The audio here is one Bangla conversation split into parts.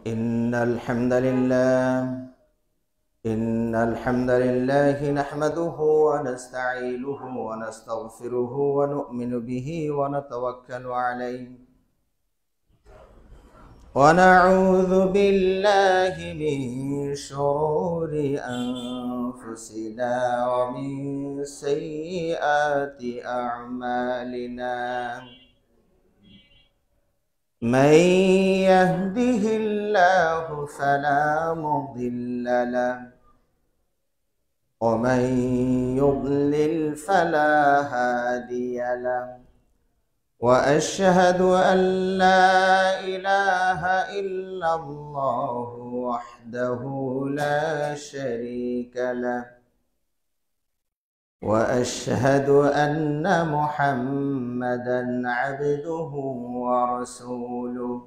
إن الحمد لله نحمده ونستعينه ونستغفره ونؤمن به ونتوكل عليه ونعوذ بالله من شرور أنفسنا ومن سيئات أعمالنا من يهده الله فلا مضل له ومن يضلل فلا هادي له وأشهد أن لا إله إلا الله وحده لا شريك له وأشهد أن محمدًا عبده ورسوله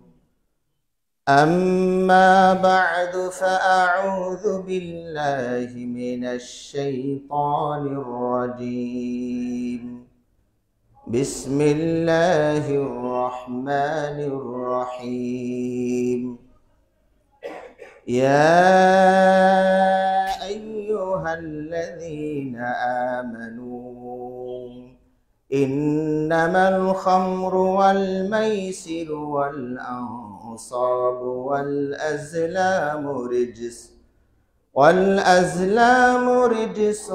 أما بعد فأعوذ بالله من الشيطان الرجيم بسم الله الرحمن الرحيم يا أيها الذين آمنوا إنما الخمر والميسر والأنصاب والأزلام رجس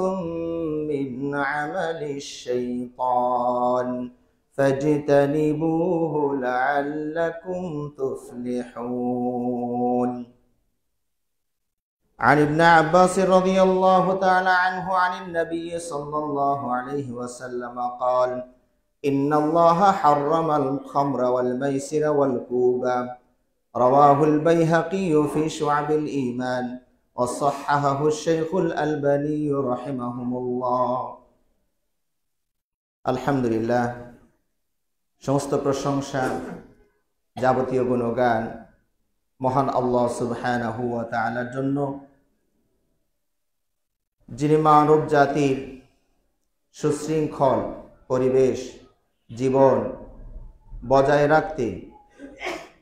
من عمل الشيطان فاجتنبوه لعلكم تفلحون عن ابن عباس رضي الله تعالى عنه عن النبي صلى الله عليه وسلم قال إن الله حرم الخمر والميسر والكوبا رواه البيهقي في شعب الإيمان وصححه الشيخ الألباني رحمهم الله الحمد لله সমস্ত প্রশংসা যাবতীয় গুণগান মহান আল্লাহ সুবহানাহু ওয়া তাআলার জন্য, যিনি মানব জাতির সুশৃঙ্খল পরিবেশ জীবন বজায় রাখতে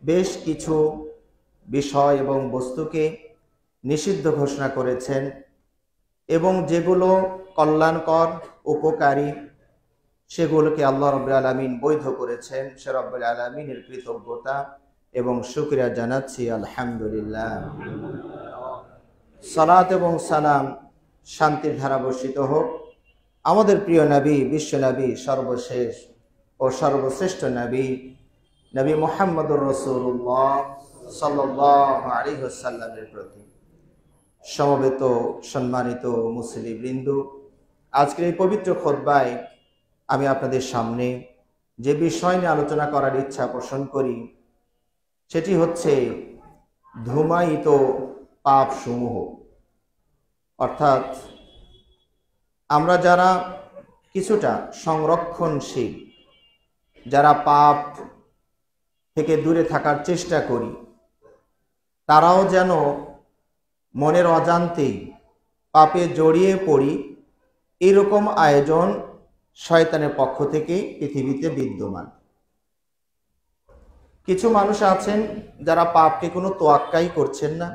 বেশ কিছু বিষয় এবং বস্তুকে নিষিদ্ধ ঘোষণা করেছেন এবং যেগুলো কল্যাণকর উপকারী সেগুলোকে আল্লাহ রাব্বুল আলামিন বৈধ করেছেন। সে রাব্বুল আলামিনের কৃতজ্ঞতা এবং শুকরিয়া জানাচ্ছি আলহামদুলিল্লাহ। সালাত এবং সালাম শান্তির ধারা বর্ষিত হোক আমাদের প্রিয় নবী, বিশ্ব নবী, সর্বশেষ ও সর্বশ্রেষ্ঠ নবী নবী মুহাম্মদুর রাসূলুল্লাহ সাল্লাল্লাহু আলাইহি ওয়াসাল্লামের প্রতি। সমবেত সম্মানিত মুসলিম বৃন্দু, আজকের এই পবিত্র খুতবায় আমি আপনাদের সামনে যে বিষয় নিয়ে আলোচনা করার ইচ্ছা পোষণ করি সেটি হচ্ছে ধূমায়িত পাপ সমূহ। অর্থাৎ আমরা যারা কিছুটা সংরক্ষণশীল, যারা পাপ থেকে দূরে থাকার চেষ্টা করি, তারাও যেন মনের অজান্তেই পাপে জড়িয়ে পড়ি এরকম আয়োজন শয়তানের পক্ষ থেকে পৃথিবীতে বিদ্যমান। কিছু মানুষ আছেন যারা পাপকে কোনো তোয়াক্কাই করছেন না,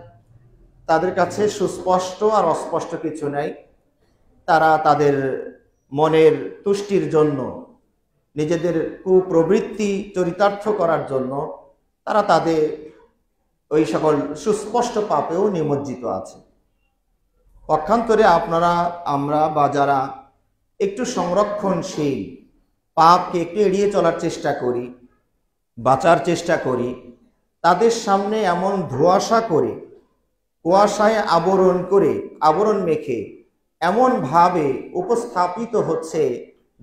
তাদের কাছে সুস্পষ্ট আর অস্পষ্ট কিছু নাই। তারা তাদের মনের তুষ্টির জন্য, নিজেদের কুপ্রবৃত্তি চরিতার্থ করার জন্য তারা তাদের ওই সকল সুস্পষ্ট পাপেও নিমজ্জিত আছে। পক্ষান্তরে আমরা বা যারা একটু সংরক্ষণশীল, পাপকে একটু এড়িয়ে চলার চেষ্টা করি, বাঁচার চেষ্টা করি, তাদের সামনে এমন ধোঁয়াশা করে, কুয়াশায় আবরণ মেখে এমনভাবে উপস্থাপিত হচ্ছে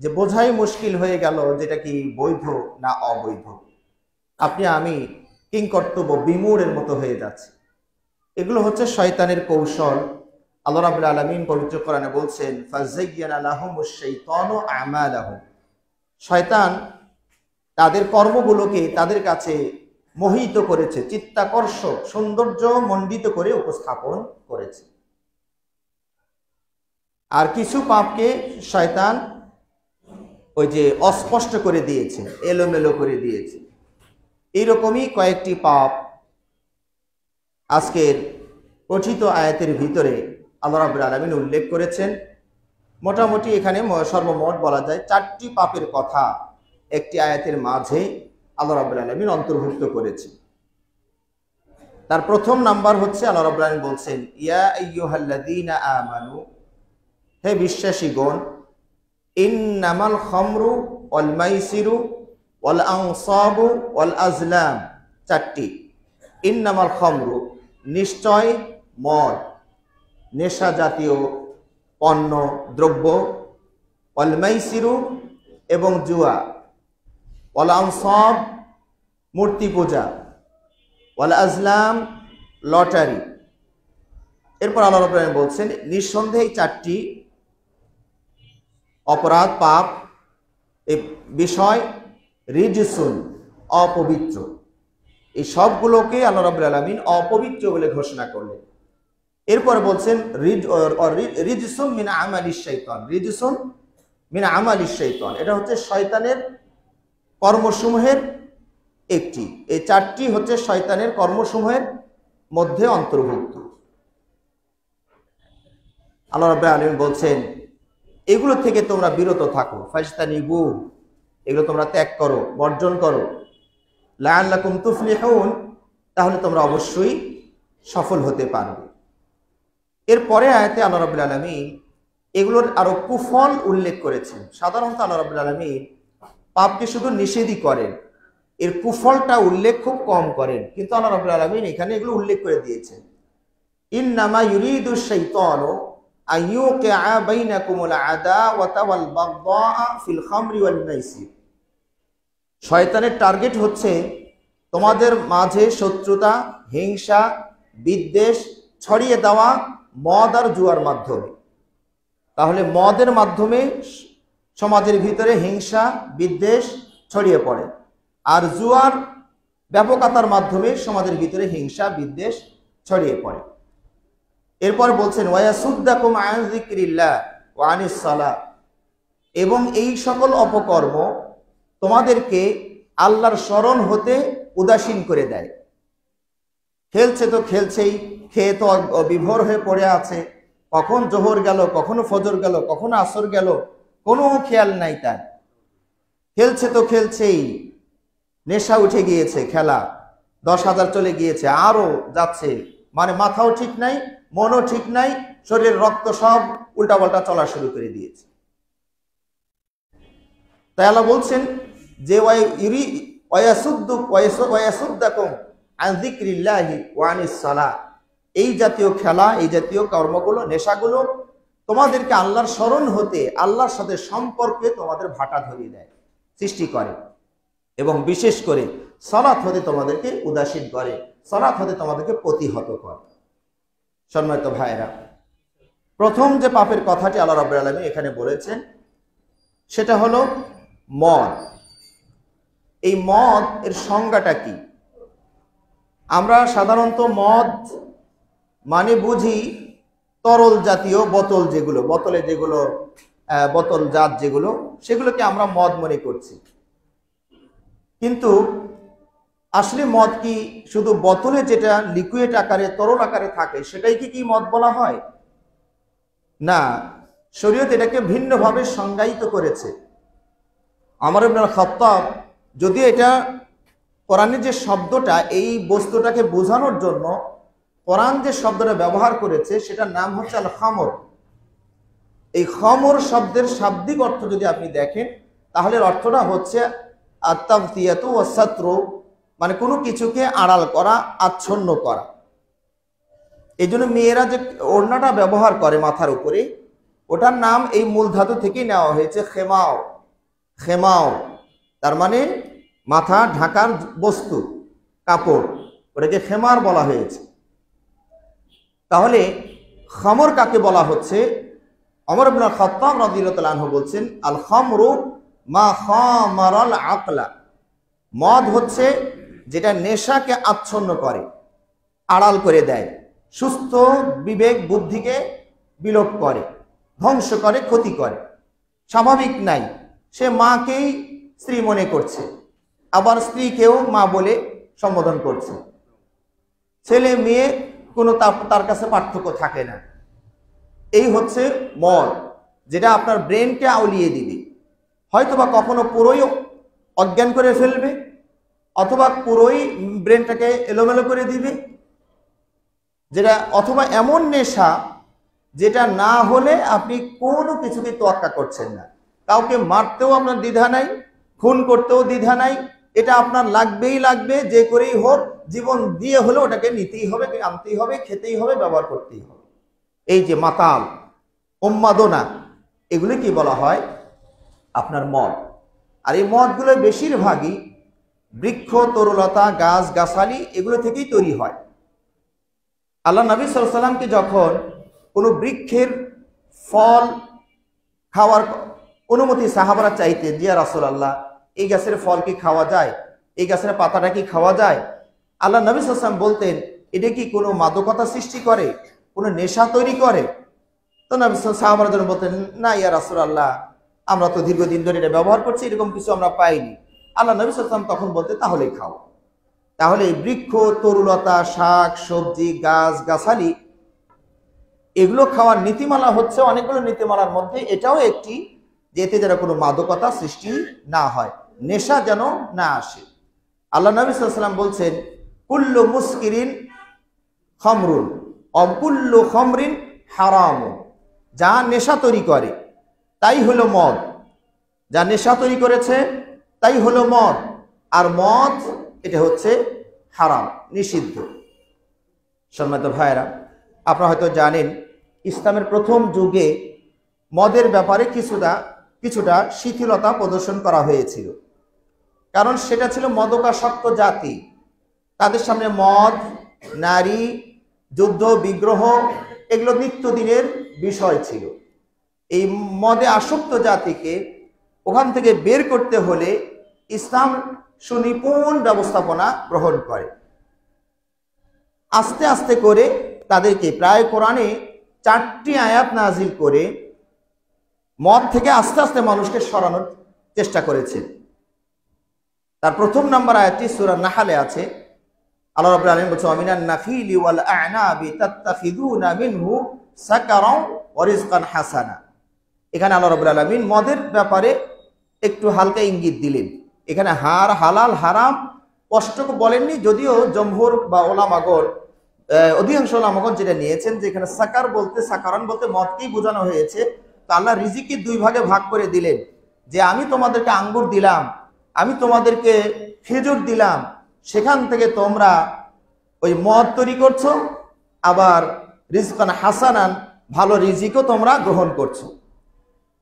যে বোঝাই মুশকিল হয়ে গেল যেটা কি বৈধ না অবৈধ। আপনি আমি কিংকর্তব্য বিমূঢ়ের মতো হয়ে যাচ্ছে। এগুলো হচ্ছে শয়তানের কৌশল। আল্লাহ রাব্বুল আলামিন পবিত্র কোরআনে বলছেন ফাযায়্যানা লাহুমুশ শাইতানু আমালাহুম। শয়তান তাদের কর্মগুলোকে তাদের কাছে মোহিত করেছে, চিত্তাকর্ষ সৌন্দর্য মণ্ডিত করে উপস্থাপন করেছে। আর কিছু পাপকে শয়তান ওই যে অস্পষ্ট করে দিয়েছে, এলোমেলো করে দিয়েছে। এইরকমই কয়েকটি পাপ আজকের পঠিত আয়াতের ভিতরে আল্লাহ রাব্বুল আলামিন উল্লেখ করেছেন। মোটামুটি এখানে সর্বমোট বলা যায় 4টি পাপের কথা একটি আয়াতের মাঝে আল্লাহ রাব্বুল আলামিন অন্তর্ভুক্ত করেছেন। তার প্রথম নাম্বার হচ্ছে আল্লাহ রাব্বুল আলামিন বলছেন, ইয়া আইয়ুহাল্লাযীনা আমানু, হে বিশ্বাসীগণ, ইন্নামাল খামরু ওয়াল মাইসিরু ওয়াল আনসাবু ওয়াল আজলাম। 4টি। ইন্নামাল খামরু, নিশ্চয় মদ, নেশা জাতীয় পণ্য দ্রব্য, ওয়াল মাইসিরু এবং জুয়া, ওয়াল আনসাব মূর্তি পূজা, ওয়াল আজলাম লটারি। এরপর আল্লাহ রাব্বুল আলামিন বলছেন নিঃসন্দেহে 4টি অপরাধ পাপ এই বিষয় রিজসুন অপবিত্র। এই সবগুলোকে আল্লাহ রাব্বুল আলামিন অপবিত্র বলে ঘোষণা করলেন। এরপর বলছেন রিজসুন মিন আমালিশ শাইতান, রিজসুন মিন আমালিশ শাইতান, এটা হচ্ছে শয়তানের কর্মসমূহের একটি। এই 4টি হচ্ছে শয়তানের কর্মসমূহের মধ্যে অন্তর্ভুক্ত। আল্লাহ রাব্বুল আলামিন বলছেন এগুলো থেকে তোমরা বিরত থাকো, ফাজতানিবু, এগুলো তোমরা ত্যাগ করো, বর্জন করো, লাআল্লাকুম তুফলিহুন, তাহলে তোমরা অবশ্যই সফল হতে পারবে। এরপরে আয়াতে আল্লাহ রাব্বুল আলামিন এগুলোর আরো কুফল উল্লেখ করেছেন। সাধারণত আল্লাহ রাব্বুল আলামিন পাপকে শুধু নিষেধই করেন, এর কুফলটা উল্লেখ খুব কম করেন, কিন্তু আল্লাহ রাব্বুল আলামিন এখানে এগুলো উল্লেখ করে দিয়েছেন। ইন্নামা ইউরিদুশ শাইতানু আইয়ুকিআ বাইনাকুমুল আদাওয়াতা ওয়াল বাগদাআ ফিল খামরি ওয়াল মাইসির। শয়তানের টার্গেট হচ্ছে তোমাদের মাঝে শত্রুতা, হিংসা, বিদ্বেষ ছড়িয়ে দেওয়া মদ আর জুয়ার মাধ্যমে। তাহলে মদের মাধ্যমে সমাজের ভিতরে হিংসা বিদ্বেষ ছড়িয়ে পড়ে, আর জুয়ার ব্যাপকতার মাধ্যমে সমাজের ভিতরে হিংসা বিদ্বেষ ছড়িয়ে পড়ে। এরপর বলছেন ওয়ায়াসুদ্দাকুম আন যিকরিল্লাহ ওয়া আনিস সালাহ, এবং এই সকল অপকর্ম তোমাদেরকে আল্লাহর স্মরণ হতে উদাসীন করে দেয়। খেলছে তো খেলছেই, খেয়ে তো বিভোর হয়ে পড়ে আছে, কখন জোহর গেল, কখনো ফজর গেল, কখনো আসর গেল, কোনো খেয়াল নাই তার। খেলছে তো খেলছেই, নেশা উঠে গিয়েছে, খেলা 10,000 চলে গিয়েছে, আরো যাচ্ছে, মানে মাথাও ঠিক নাই, মনও ঠিক নাই, শরীরের রক্ত সব উল্টাপাল্টা চলা শুরু করে দিয়েছে। তাই আল্লাহ বলছেন যে ওয়ায়াসুদ্দাকুম আন যিকরিল্লাহি ওয়া আনিস সালাহ, এই জাতীয় খেলা, এই জাতীয় কর্মগুলো, নেশাগুলো তোমাদেরকে আল্লাহর স্মরণ হতে, আল্লাহর সাথে সম্পর্কে তোমাদের ভাটা ধরিয়ে দেয়, সৃষ্টি করে, এবং বিশেষ করে সালাত হতে তোমাদেরকে উদাসীন করে, সালাত হতে তোমাদেরকে প্রতিহত করে। সম্মানিত ভাইরা, প্রথম যে পাপের কথাটি আল্লাহ রাব্বুল আলামিন এখানে বলেছেন সেটা হলো মদ। এই মদ এর সংজ্ঞাটা কি? আমরা সাধারণত মদ মানে বুঝি তরল জাতীয় বোতল, যেগুলো বোতলে যেগুলো বোতল জাত যেগুলো, সেগুলোকে আমরা মদ মনে করছি। কিন্তু আসলে মদ কি শুধু বোতলে যেটা লিকুইড আকারে তরল আকারে থাকে সেটাই কি মদ বলা হয়? না, শরীয়ত এটাকে ভিন্নভাবে সংজ্ঞায়িত করেছে। ওমর ইবনে খাত্তাব, যদি এটা কোরআনের যে শব্দটা এই বস্তুটাকে বোঝানোর জন্য কোরআন যে শব্দটা ব্যবহার করেছে সেটার নাম হচ্ছে আল খামর। এই খামর শব্দের শাব্দিক অর্থ যদি আপনি দেখেন তাহলে অর্থটা হচ্ছে আত-তাগতিয়াতু ওয়া সাতরু, মানে কোনো কিছুকে আড়াল করা, আচ্ছন্ন করা। এই জন্য মেয়েরা যে ওড়নাটা ব্যবহার করে মাথার উপরে, ওটার নাম এই মূল ধাতু থেকেই নেওয়া হয়েছে খেমাও। খেমাও তার মানে মাথা ঢাকার বস্তু, কাপড়, ওটাকে খেমার বলা হয়েছে। তাহলে খামর কাকে বলা হচ্ছে? ওমর ইবনে খাত্তাব রাদিয়াল্লাহু তাআলা আনহু বলছেন আল খামরু মা খামারাল আকলা, মদ হচ্ছে যেটা নেশাকে আচ্ছন্ন করে, আড়াল করে দেয়, সুস্থ বিবেক বুদ্ধিকে বিলোপ করে, ধ্বংস করে, ক্ষতি করে। স্বাভাবিক নাই, সে মাকেই স্ত্রী মনে করছে, আবার স্ত্রীকেও মা বলে সম্বোধন করছে। ছেলে মেয়ে কোনো তার কাছে পার্থক্য থাকে না। এই হচ্ছে মদ, যেটা আপনার ব্রেনকে আউলিয়ে দিবে। হয়তোবা কখনো পুরোই অজ্ঞান করে ফেলবে, অথবা পুরোই ব্রেনটাকে এলোমেলো করে দিবে, যেটা অথবা এমন নেশা যেটা না হলে আপনি কোনো কিছুকে তোয়াক্কা করছেন না। কাউকে মারতেও আপনার দ্বিধা নাই, খুন করতেও দ্বিধা নাই, এটা আপনার লাগবেই লাগবে, যে করেই হোক, জীবন দিয়ে হলে ওটাকে নিতেই হবে, আনতেই হবে, খেতেই হবে, ব্যবহার করতেই হবে। এই যে মাতাল, উন্মাদনা, এগুলো কি বলা হয়? আপনার মদ। আর এই মদগুলো বেশিরভাগই বৃক্ষ, তরুলতা, গাছ গাছালি এগুলো থেকেই তৈরি হয়। আল্লাহ নবী সাল্লাল্লাহু আলাইহি সাল্লামকে যখন কোনো বৃক্ষের ফল খাওয়ার অনুমতি সাহাবারা চাইতেন, যে ইয়া রাসূলুল্লাহ, এই গাছের ফল কি খাওয়া যায়, এই গাছের পাতাটা কি খাওয়া যায়, আল্লাহ নবী সাল্লাল্লাহু আলাইহি সাল্লাম বলতেন, এটা কি কোনো মাদকতা সৃষ্টি করে, কোনো নেশা তৈরি করে? তো নবী সাহাবারা যেন বলতেন, না ইয়া রাসূলুল্লাহ, আমরা তো দীর্ঘদিন ধরে এটা ব্যবহার করছি, এরকম কিছু আমরা পাইনি। আল্লাহ নবী সাল্লাল্লাহু আলাইহি সাল্লাম তখন বলতেন, তাহলেই খাও। তাহলে এই বৃক্ষ, তরুলতা, শাক সবজি, গাছ গাছালি এগুলো খাওয়ার নীতিমালা হচ্ছে অনেকগুলো নীতিমালার মধ্যে এটাও একটি, যেতে যেন কোনো মাদকতা সৃষ্টি না হয়, নেশা যেন না আসে। আল্লাহ নবী সাল্লাল্লাহু আলাইহি ওয়াসাল্লাম বলছেন, কুল্লু মুসকিরিন খামরুন ওয়া কুল্লু খামরিন হারাম। যা নেশা তৈরি করে তাই হলো মদ, যা নেশা তৈরি করেছে তাই হলো মদ, আর মদ এটা হচ্ছে হারাম, নিষিদ্ধ। সম্মানিত ভাইরা, আপনারা হয়তো জানেন, ইসলামের প্রথম যুগে মদের ব্যাপারে কিছুটা শিথিলতা প্রদর্শন করা হয়েছিল। কারণ সেটা ছিল মদকাসক্ত জাতি, তাদের সামনে মদ, নারী, যুদ্ধ বিগ্রহ এগুলো নিত্যদিনের বিষয় ছিল। এই মদে আসক্ত জাতিকে ওখান থেকে বের করতে হলে ইসলাম সুনিপুণ ব্যবস্থাপনা গ্রহণ করে। আস্তে আস্তে করে তাদেরকে প্রায় কোরআনে 4টি আয়াত নাজিল করে মদ থেকে আস্তে আস্তে মানুষকে সরানোর চেষ্টা করেছে। তার প্রথম নাম্বার আয়াতটি সূরা নাহলে আছে। আল্লাহ রাব্বুল আলামিন বলেছেন, ওয়ামিনান নাখিলি ওয়াল আ'নাবি তাত্তাখিযুনা মিনহু সাকারাও ওয়া রিজকান হাসানা। এখানে আল্লাহ রাব্বুল আলামিন মদের ব্যাপারে একটু হালকা ইঙ্গিত দিলেন। এখানে হালাল হারাম স্পষ্ট বলেননি, যদিও জমহুর বা ওলামাগণ, অধিকাংশ ওলামাগণ যেটা নিয়েছেন যে এখানে সাকারান বলতে মদকেই বোঝানো হয়েছে। তো আল্লাহ রিজিককে 2 ভাগে ভাগ করে দিলেন, যে আমি তোমাদেরকে আঙ্গুর দিলাম, আমি তোমাদেরকে খেজুর দিলাম, সেখান থেকে তোমরা ওই মদ তৈরি করছো, আবার রিজকান হাসানান, ভালো রিজিকও তোমরা গ্রহণ করছো।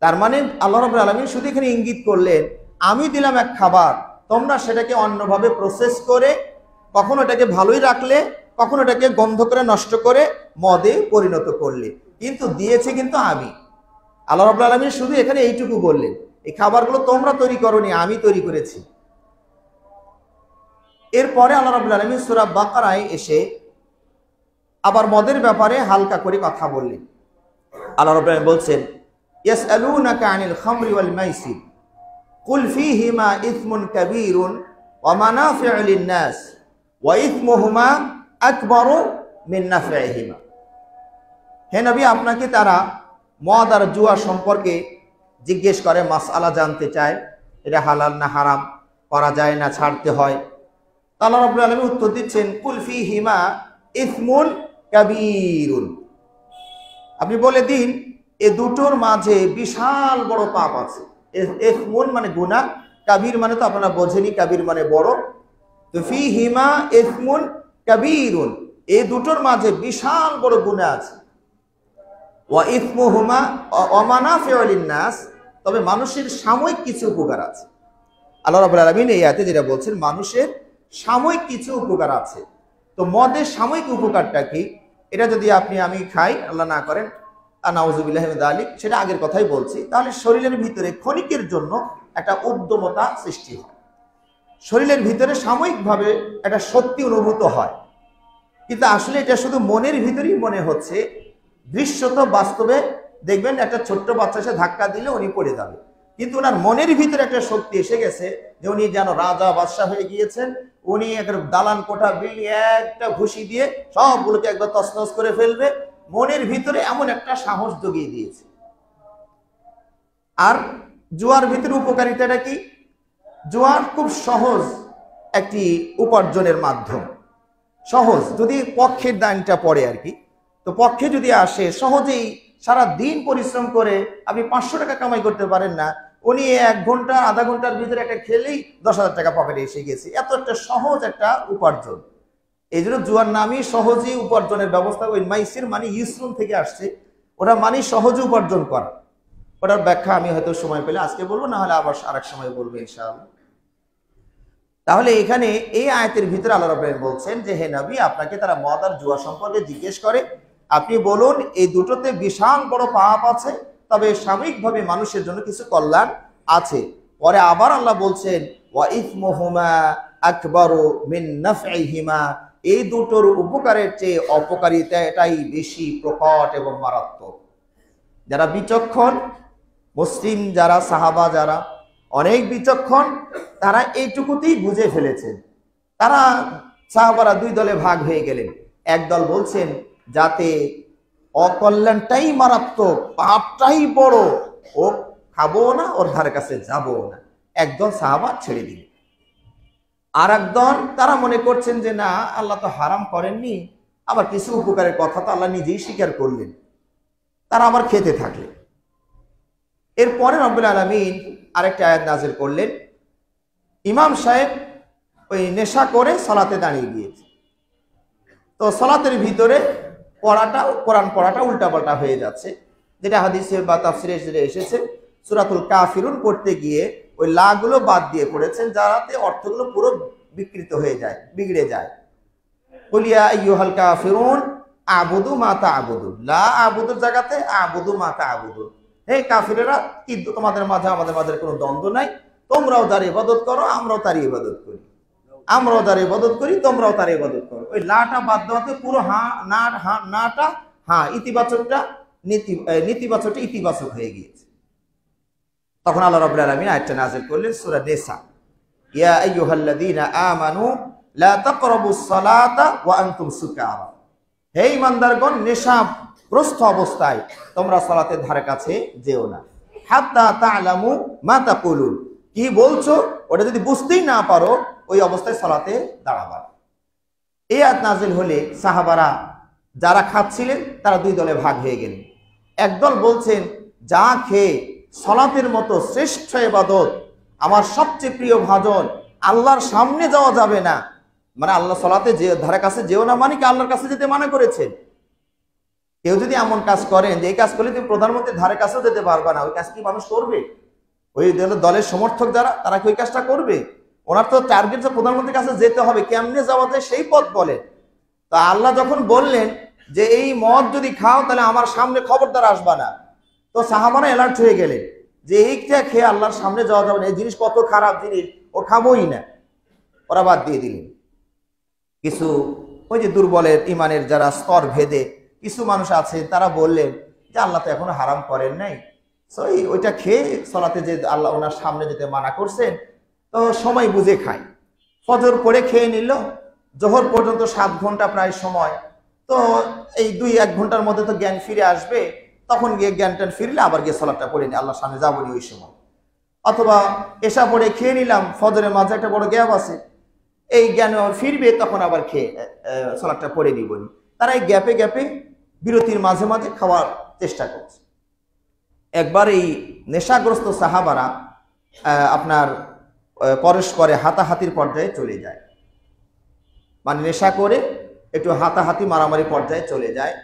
তার মানে আল্লাহ রাব্বুল আলামিন শুধু এখানে ইঙ্গিত করলেন, আমি দিলাম এক খাবার, তোমরা সেটাকে অন্যভাবে প্রসেস করে কখনো এটাকে ভালোই রাখলে, কখনো এটাকে গন্ধ করে নষ্ট করে মদে পরিণত করলে, কিন্তু দিয়েছে কিন্তু আমি। আল্লাহ রাব্বুল আলামিন শুধু এখানে এইটুকু বললেন, এই খাবারগুলো তোমরা তৈরি করোনি, আমি তৈরি করেছি। এরপরে আল্লাহ রাব্বুল আলামিন সূরা বাকারায় এসে আবার মদের ব্যাপারে হালকা করে কথা বললেন। আল্লাহ রাব্বুল আলামিন বলছেন, ইয়াসআলুনাকা আনিল খামরি ওয়াল মাইসির কুল ফীহিমা ইসমুন কাবীরুন ওয়া মানাফিউ লিন-নাস ওয়া ইসমুহুমা আকবারু মিন নাফইহিমা। হে নবী, আপনাকে তারা মদ আর জুয়া সম্পর্কে জিজ্ঞেস করে, মাসআলা জানতে চায়, এটা হালাল না হারাম, করা যায় না ছাড়তে হয়। আল্লাহ রাব্বুল আলামিন উত্তর দিচ্ছেন, কুল ফীহিমা ইসমুন কাবীরুন। আপনি বলে দিন, এ দুটোর মাঝে বিশাল বড় পাপ আছে। ইসমুন মানে গুনাহ, কাবীর মানে তো আপনারা বোঝেনি, কাবীর মানে বড়। তো ফীহিমা ইসমুন কাবীরুন, এই দুটোর মাঝে বিশাল বড় গুনাহ আছে। ওয়া ইসমুহুমা ওয়া মানাফিউ লিন-নাস, তবে মানুষের সাময়িক কিছু উপকার আছে। আল্লাহ রাব্বুল আলামিন এই আয়াতে যেটা বলছেন, মানুষের সাময়িক কিছু উপকার আছে। তো মদের সাময়িক উপকারটা কি? এটা যদি আমি খাই, আল্লাহ না করেন, নাউযুবিল্লাহি মিন যালিক, সেটা আগের কথাই বলছি, তাহলে শরীরের ভিতরে ক্ষণিকের জন্য একটা উদ্যমতা সৃষ্টি হয়, শরীরের ভিতরে সাময়িকভাবে একটা শক্তি অনুভূত হয়। কিন্তু আসলে এটা শুধু মনের ভিতরেই মনে হচ্ছে, দৃশ্যত বাস্তবে দেখবেন একটা ছোট্ট বাচ্চা সে ধাক্কা দিলে উনি পড়ে যাবে, কিন্তু ওনার মনের ভিতরে একটা শক্তি এসে গেছে যে উনি যেন রাজা বাদশাহ হয়ে গিয়েছেন। উনি একটা দালান কোঠা বিল্ডিং একটা ঘুষি দিয়ে সবগুলোকে একবার তছনছ করে ফেলবে, মনের ভিতরে এমন একটা সাহস জগিয়ে দিয়েছে। আর জুয়ার ভিতরে উপকারিতাটা কি? জুয়ার খুব সহজ একটি উপার্জনের মাধ্যম। সহজ যদি পক্ষের দানটা পড়ে আর কি, তো পক্ষে যদি আসে সহজেই সারা দিন পরিশ্রম করে আপনি 500 টাকা কামাই করতে পারেন না, উনি 1 ঘন্টা আধা ঘন্টার ভিতরে একটা খেলেই 10,000 টাকা পকেটে এসে গেছে। এত একটা সহজ একটা উপার্জন। এই জন্য জুয়ার নামই সহজেই উপার্জনের ব্যবস্থা। ওই মাইসির মানে ইসরুন থেকে আসছে, ওটা মানে সহজে উপার্জন করা। ওটার ব্যাখ্যা আমি হয়তো সময় পেলে আজকে বলবো, না হলে আবার আরেক সময় বলবো ইনশাআল্লাহ। তাহলে এখানে এই আয়াতের ভিতরে আল্লাহ রাব্বুল আলামিন বলছেন যে হে নবী, আপনাকে তারা মদ আর জুয়া সম্পর্কে জিজ্ঞেস করে, আপনি বলুন এই দুটোতে বিশাল বড় পাপ আছে, তবে সাময়িকভাবে মানুষের জন্য কিছু কল্যাণ আছে। পরে আবার আল্লাহ বলছেন ওয়া ইসমুহুমা আকবারু মিন নাফইহিমা, এই দুটোর উপকারের চেয়ে অপকারিতা এটাই বেশি প্রকট এবং মারাত্মক। যারা বিচক্ষণ মুসলিম, যারা সাহাবা, যারা অনেক বিচক্ষণ, তারা এইটুকুতেই বুঝে ফেলেছেন। তারা সাহাবারা 2 দলে ভাগ হয়ে গেলেন। এক দল বলছেন যাতে অকল্যাণটাই মারাত্মক, পাপটাই বড়, ও খাবো না, ওর ধারে কাছে যাবো না। একদল সাহাবা ছেড়ে দিল। আর একদল তারা মনে করছেন যে না, আল্লাহ তো হারাম করেননি, আবার কিছু উপকারের কথা তো আল্লাহ নিজেই স্বীকার করলেন। তারা আবার খেতে থাকলেন। এরপরে রব্বুল আলামিন আরেকটা আয়াত নাযিল করলেন। ইমাম সাহেব ওই নেশা করে সালাতে দাঁড়িয়ে গিয়েছে, তো সালাতের ভিতরে কোরআন পড়াটা উল্টাপাল্টা হয়ে যাচ্ছে, যেটা হাদিসে বা তাফসিরে এসেছে। সূরাতুল কাফিরুন পড়তে গিয়ে ওই লাগুলো বাদ দিয়ে পড়েছেন, যাতে অর্থগুলো পুরো বিকৃত হয়ে যায়, বিগড়ে যায়। কুল ইয়া আইয়ুহাল কাফিরুন আবুদু মা তা'বুদুন, লা আবুদুর জায়গাতে আবুদু মা তা'বুদুন। হে কাফিরেরা, কি তোমাদের মাঝে আমাদের মাঝে কোনো দ্বন্দ্ব নাই, তোমরাও তার ইবাদত করো, আমরাও তার ইবাদত করি, আমরাও তার ইবাদত করি, তোমরাও তার ইবাদত করো। ওই লাটা বাদ দেওয়াতে পুরো নাটা ইতিবাচকটা নেতিবাচকটা ইতিবাচক হয়ে গিয়েছে। তখন আল্লাহ রাব্বুল আলামিন আয়াতটা নাযিল করলেন সূরা নিসা, ইয়া আইয়ুহাল্লাযীনা আমানু লা তাকরাবুস সালাতা ওয়া আনতুম সুকারা, হে ঈমানদারগণ, নেশাগ্রস্ত অবস্থায় তোমরা সালাতের ধারে কাছে যেও না। হাত্তা তা'লামু মা তাকুলুন, কি বলছো ওটা যদি বুঝতেই না পারো ওই অবস্থায় সালাতে দাঁড়াবা। এই আয়াত নাযিল হলে সাহাবারা যারা খাচ্ছিলেন তারা 2 দলে ভাগ হয়ে গেলেন। একদল বলছেন যা খেয়ে সালাতের মতো শ্রেষ্ঠ ইবাদত, আমার সবচেয়ে প্রিয় ভাজন, আল্লাহর সামনে যাওয়া যাবে না, মানে আল্লাহ সালাতে যে ধারে কাছে যেও না, মানে কি আল্লাহর কাছে যেতে মানা করেছেন। কেউ যদি এমন কাজ করেন যে এই কাজ করলে তুমি প্রধানমন্ত্রীর ধারে কাছেও যেতে পারবে না, ওই কাজ কি মানুষ করবে? ওই দলের সমর্থক যারা, তারা কি ওই কাজটা করবে? ওনার তো টার্গেট যে প্রধানমন্ত্রীর কাছে যেতে হবে, কেমনে যাওয়া যায় সেই পথ বলে। তা আল্লাহ যখন বললেন যে এই মদ যদি খাও তাহলে আমার সামনে খবরদার আসবা না, তো সাহাবারা অ্যালার্ট হয়ে গেলেন যে এইটা খেয়ে আল্লাহর সামনে যাওয়া যাবে না, এই জিনিস কত খারাপ জিনিস, ও খাবোই না। ওরা বাদ দিয়ে দিলেন। কিছু ওই যে দুর্বলের ইমানের যারা স্তর ভেদে কিছু মানুষ আছে, তারা বললেন যে আল্লাহ তো এখনো হারাম করেন নাই, ওইটা খেয়ে সালাতে যে আল্লাহ ওনার সামনে যেতে মানা করছেন, তো সময় বুঝে খায়। ফজর পড়ে খেয়ে নিল, জোহর পর্যন্ত 7 ঘন্টা প্রায় সময়, তো এই 2-1 ঘন্টার মধ্যে তো জ্ঞান ফিরে আসবে, তখন গিয়ে জ্ঞানটান ফিরলে আবার গিয়ে সালাতটা পড়ে নি, আল্লাহর সামনে যাবনি ওই সময়। অথবা এশা পড়ে খেয়ে নিলাম, ফজরের মাঝে একটা বড় গ্যাপ আছে, এই জ্ঞান ফিরবে, তখন আবার খেয়ে সালাতটা পড়ে নিবনি। তারা এই গ্যাপে গ্যাপে বিরতির মাঝে মাঝে খাওয়ার চেষ্টা করছে। একবার এই নেশাগ্রস্ত সাহাবারা আপনার পরস্পরে হাতাহাতির পর্যায়ে চলে যায়, মানে নেশা করে একটু হাতাহাতি মারামারি পর্যায়ে চলে যায়।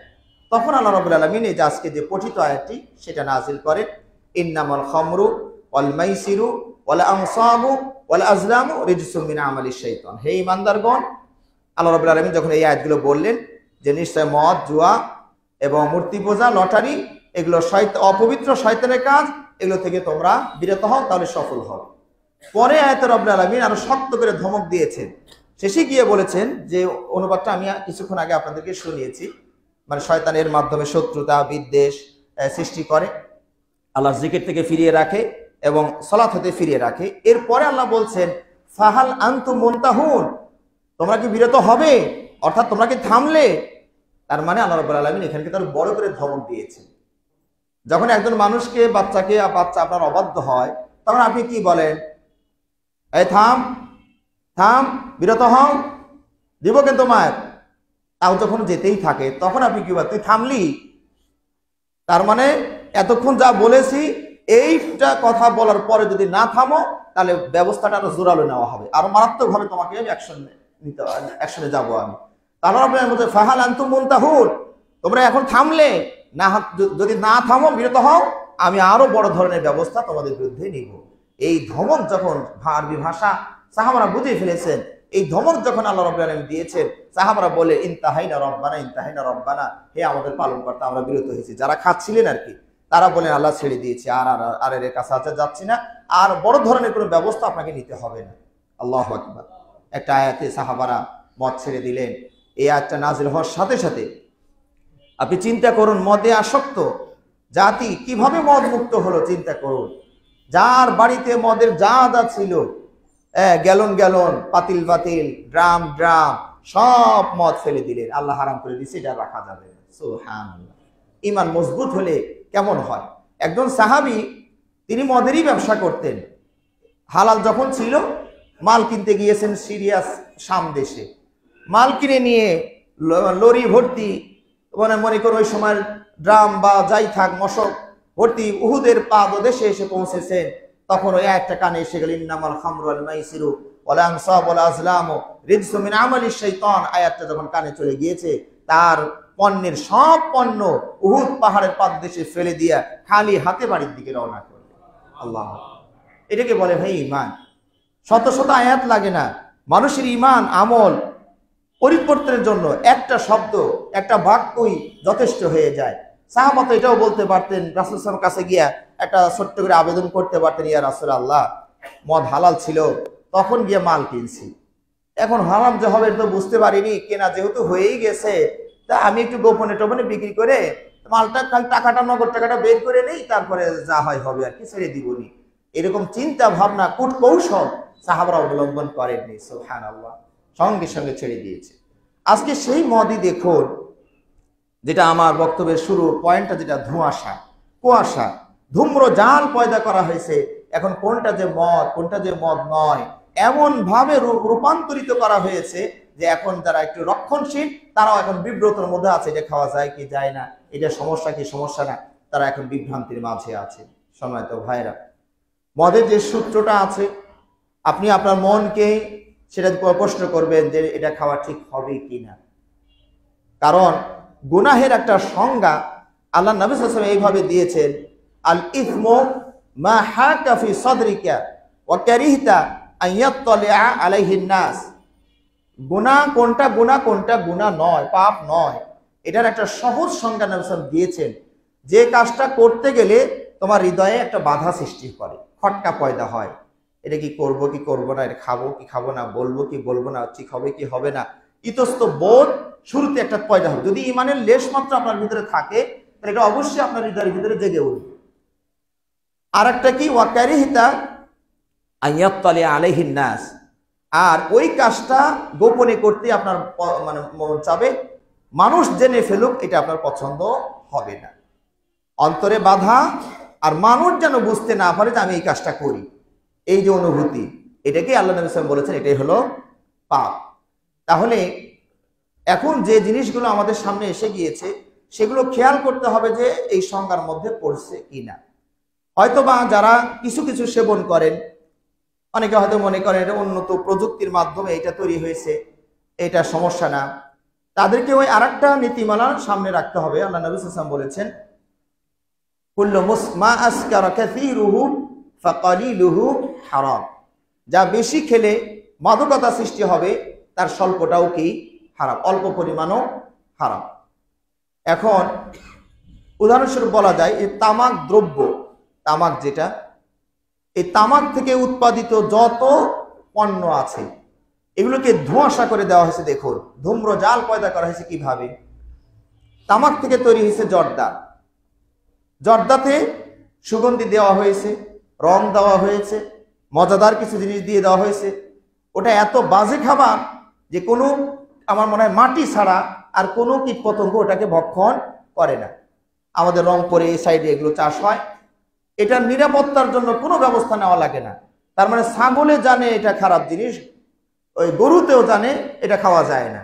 তখন আল্লাহ রাব্বুল আলামিন এই যে আজকে যে পঠিত আয়াতটি সেটা নাযিল করেন, ইন্নামাল খামরু ওয়াল মাইসিরু ওয়াল আনসাবু ওয়াল আজলামু রিজসুম মিন আমালিশ শাইতান। হে ঈমানদারগণ, আল্লাহ রাব্বুল আলামিন যখন এই আয়াতগুলো বললেন যে নিশ্চয় মদ, জুয়া এবং মূর্তি পূজা, লটারি, এগুলো অপবিত্র শয়তানের কাজ, এগুলো থেকে তোমরা বিরত হও, তাহলে সফল হও। পরে আয়াতে রব্বুল আলামিন আরো শক্ত করে ধমক দিয়েছেন। শেষে গিয়ে বলেছেন, যে অনুবাদটা আমি কিছুক্ষণ আগে আপনাদেরকে শুনিয়েছি, মানে শয়তানের মাধ্যমে শত্রুতা বিদ্বেষ সৃষ্টি করে, আল্লাহর জিকির থেকে ফিরিয়ে রাখে, এবং সালাত হতে ফিরিয়ে রাখে। এরপরে আল্লাহ বলছেন ফাহাল আনতুম মুনতাহুন, তোমরা কি বিরত হবে, অর্থাৎ তোমরা কি থামলে। তার মানে আল্লাহ রাব্বুল আলামিন এখানকে তার বড় করে ধমক দিয়েছেন। যখন একজন মানুষকে বাচ্চা আপনার অবাধ্য হয়, তখন আপনি কি বলেন, এই থাম থাম, বিরত হও, দিব কিন্তু মায়ের। তাও যখন যেতেই থাকে তখন আপনি কি বলেন, তুই থামলি। তার মানে এতক্ষণ যা বলেছি এইটা কথা বলার পরে যদি না থামো তাহলে ব্যবস্থাটা আরো জোরালো নেওয়া হবে, আরো মারাত্মকভাবে তোমাকে অ্যাকশনে যাবো আমি। তাহলে আপনার মধ্যে ফাহাল আনতুম মুনতাহুন, তোমরা এখন থামলে না, যদি না থামো বিরত হও, আমি আরো বড় ধরনের ব্যবস্থা তোমাদের বিরুদ্ধে নিব। এই ধমক যখন আরবি ভাষা সাহাবারা বুঝে ফেলেছেন, এই ধমক যখন আল্লাহ রাব্বুল আলামিন দিয়েছেন, সাহাবারা বলে ইনতাহাইনা রব্বানা ইনতাহাইনা রব্বানা, হে আমাদের পালনকর্তা আমরা বিরত হয়েছি। যারা খাচ্ছিলেন আর কি, তারা বলেন আল্লাহ ছেড়ে দিয়েছি, আর এর কাছে যাচ্ছি না, আর বড় ধরনের কোনো ব্যবস্থা আপনাকে নিতে হবে না। আল্লাহু আকবার। একটা আয়াতে সাহাবারা মদ ছেড়ে দিলেন। এই আয়াতটা নাজিল হওয়ার সাথে সাথে আপনি চিন্তা করুন, মদে আসক্ত জাতি কিভাবে মদ মুক্ত হলো। চিন্তা করুন, যার বাড়িতে মদের যা ছিল, গ্যালন গ্যালন, পাতিল পাতিল, ড্রাম ড্রাম, সব মদ ফেলে দিলেন। আল্লাহ হারাম করে দিচ্ছে, এটা রাখা যাবে না। সুবহানাল্লাহ। ঈমান মজবুত হলে কেমন হয়। একজন সাহাবী, তিনি মদেরই ব্যবসা করতেন। হালাল যখন ছিল, মাল কিনতে গিয়েছেন সিরিয়া শাম দেশে। মাল কিনে নিয়ে লরি ভর্তি, মানে মনে করো ওই সময় ড্রাম বা যাই থাক মশক ভর্তি উহুদের পাদদেশে এসে পৌঁছেছেন। তখন ওই একটা কানে এসে গেল ইন্নামাল খামরু ওয়াল মাইসিরু ওয়াল আনসাবু ওয়াল আজলামু রিজসুম মিন আমালিশ শাইতান। আয়াতটা যখন কানে চলে গিয়েছে, তার পণ্যের সব পণ্য উহুদ পাহাড়ের পাদদেশে ফেলে দিয়া খালি হাতে বাড়ির দিকে রওনা করল। আল্লাহ, এটাকে বলে ভাই ঈমান। শত শত আয়াত লাগে না, মানুষের ঈমান আমল পরিবর্তনের জন্য একটা শব্দ, একটা বাক্যই যথেষ্ট হয়ে যায়। সাহাবা তো এটাও বলতে পারতেন, রাসূল সাল্লাল্লাহু আলাইহি ওয়াসাল্লামের কাছে গিয়া একটা ছোট্ট করে আবেদন করতে পারতেন, ইয়া রাসূলুল্লাহ, মদ হালাল ছিল, তখন গিয়ে মাল কিনছি, এখন হারাম যে হবে তো বুঝতে পারিনি, কেনা যেহেতু হয়েই গেছে, তা আমি একটু গোপনে টোপনে বিক্রি করে মালটা টাকাটা, নগদ টাকাটা বের করে নেই, তারপরে যা হয় হবে আর কি, ছেড়ে দিবনি। এরকম চিন্তা ভাবনা কূট কৌশল সাহাবারা অবলম্বন করেননি। সুবহানাল্লাহ, সঙ্গে সঙ্গে ছেড়ে দিয়েছে। আজকে সেই মদই দেখুন, যেটা আমার বক্তব্যের শুরু পয়েন্টটা, যেটা ধোঁয়াশা, কুয়াশা, ধূম্র জাল পয়দা করা হয়েছে। এখন কোনটা যে মদ, কোনটা যে মদ নয়, এমন ভাবে রূপান্তরিত করা হয়েছে যে এখন যারা একটু রক্ষণশীল, তারাও এখন বিব্রতর মধ্যে আছে, এটা খাওয়া যায় কি যায় না, এটা সমস্যা কি সমস্যা না, তারা এখন বিভ্রান্তির মাঝে আছে। সম্মানিত ভাইরা, মদের যে সূত্রটা আছে, আপনি আপনার মনকে সেটা প্রশ্ন করবেন যে এটা খাওয়া ঠিক হবে কি না। কারণ গুনাহের একটা সংজ্ঞা আল্লাহ নবী সাল্লাল্লাহু আলাইহি ওয়াসাল্লাম এইভাবে দিয়েছেন, আল ইসমু মা হাকা ফি সাদরিকা ওয়া কারিহতা আন ইয়াত্তালিআ আলাইহিন নাস। গুনাহ কোনটা গুনাহ, কোনটা গুনাহ নয়, পাপ নয়, এটার একটা সহজ সংজ্ঞা নবী সাল্লাল্লাহু আলাইহি ওয়াসাল্লাম দিয়েছেন। যে কাজটা করতে গেলে তোমার হৃদয়ে একটা বাধা সৃষ্টি করে, খটকা পয়দা হয়, এটা কি করব কি করব না, এটা খাবো কি খাবো না, বলবো কি বলবো না, ঠিক হবে কি হবে না, ইতস্ত বোধ শুরুতে একটা পয়দা হবে। যদি ঈমানের লেশ মাত্র আপনার ভিতরে থাকে, তাহলে এটা অবশ্যই আপনার হৃদয়ের ভিতরে জেগে উঠবে। আর একটা কি, ওয়াকারিহিতা আইয়াত্তালিআ আলাইহিন নাস, আর ওই কাজটা গোপনে করতে আপনার মানে মন চাবে, মানুষ জেনে ফেলুক, এটা আপনার পছন্দ হবে না। অন্তরে বাধা, আর মানুষ যেন বুঝতে না পারে যে আমি এই কাজটা করি, এই যে অনুভূতি, এটাকে আল্লাহ নবী সাল্লাল্লাহু আলাইহি ওয়াসাল্লাম বলেছেন এটাই হলো পাপ। তাহলে এখন যে জিনিসগুলো আমাদের সামনে এসে গিয়েছে, সেগুলো খেয়াল করতে হবে যে এই সংজ্ঞার মধ্যে পড়ছে কিনা। হয়তোবা যারা কিছু কিছু সেবন করেন, অনেকে হয়তো মনে করেন এটা উন্নত প্রযুক্তির মাধ্যমে এটা তৈরি হয়েছে, এটা সমস্যা না, তাদেরকে ওই আরেকটা নীতিমালার সামনে রাখতে হবে। আল্লাহ নবী সাল্লাল্লাহু আলাইহি ওয়াসাল্লাম বলেছেন, কুল্লু মুসমা আসকারা কাসীরুহু ফাকালিলুহু হারাম। যা বেশি খেলে মাদকতা সৃষ্টি হবে, তার স্বল্পটাও কি হারাম, অল্প পরিমাণও হারাম। এখন উদাহরণস্বরূপ বলা যায়, এই তামাক দ্রব্য, তামাক যেটা, এই তামাক থেকে উৎপাদিত যত পণ্য আছে, এগুলোকে ধোঁয়াশা করে দেওয়া হয়েছে। দেখুন, ধূম্র জাল পয়দা করা হয়েছে কিভাবে। তামাক থেকে তৈরি হয়েছে জর্দা, জর্দাতে সুগন্ধি দেওয়া হয়েছে, রং দেওয়া হয়েছে, মজাদার কিছু জিনিস দিয়ে দেওয়া হয়েছে। ওটা এত বাজে খাবার যে কোনো, আমার মনে হয় মাটি ছাড়া আর কোনো কীটপতঙ্গ ওটাকে ভক্ষণ করে না। আমাদের রংপুরে এই সাইডে এগুলো চাষ হয়, এটার নিরাপত্তার জন্য কোনো ব্যবস্থা নেওয়া লাগে না। তার মানে ছাগলে জানে এটা খারাপ জিনিস, ওই গরুতেও জানে এটা খাওয়া যায় না।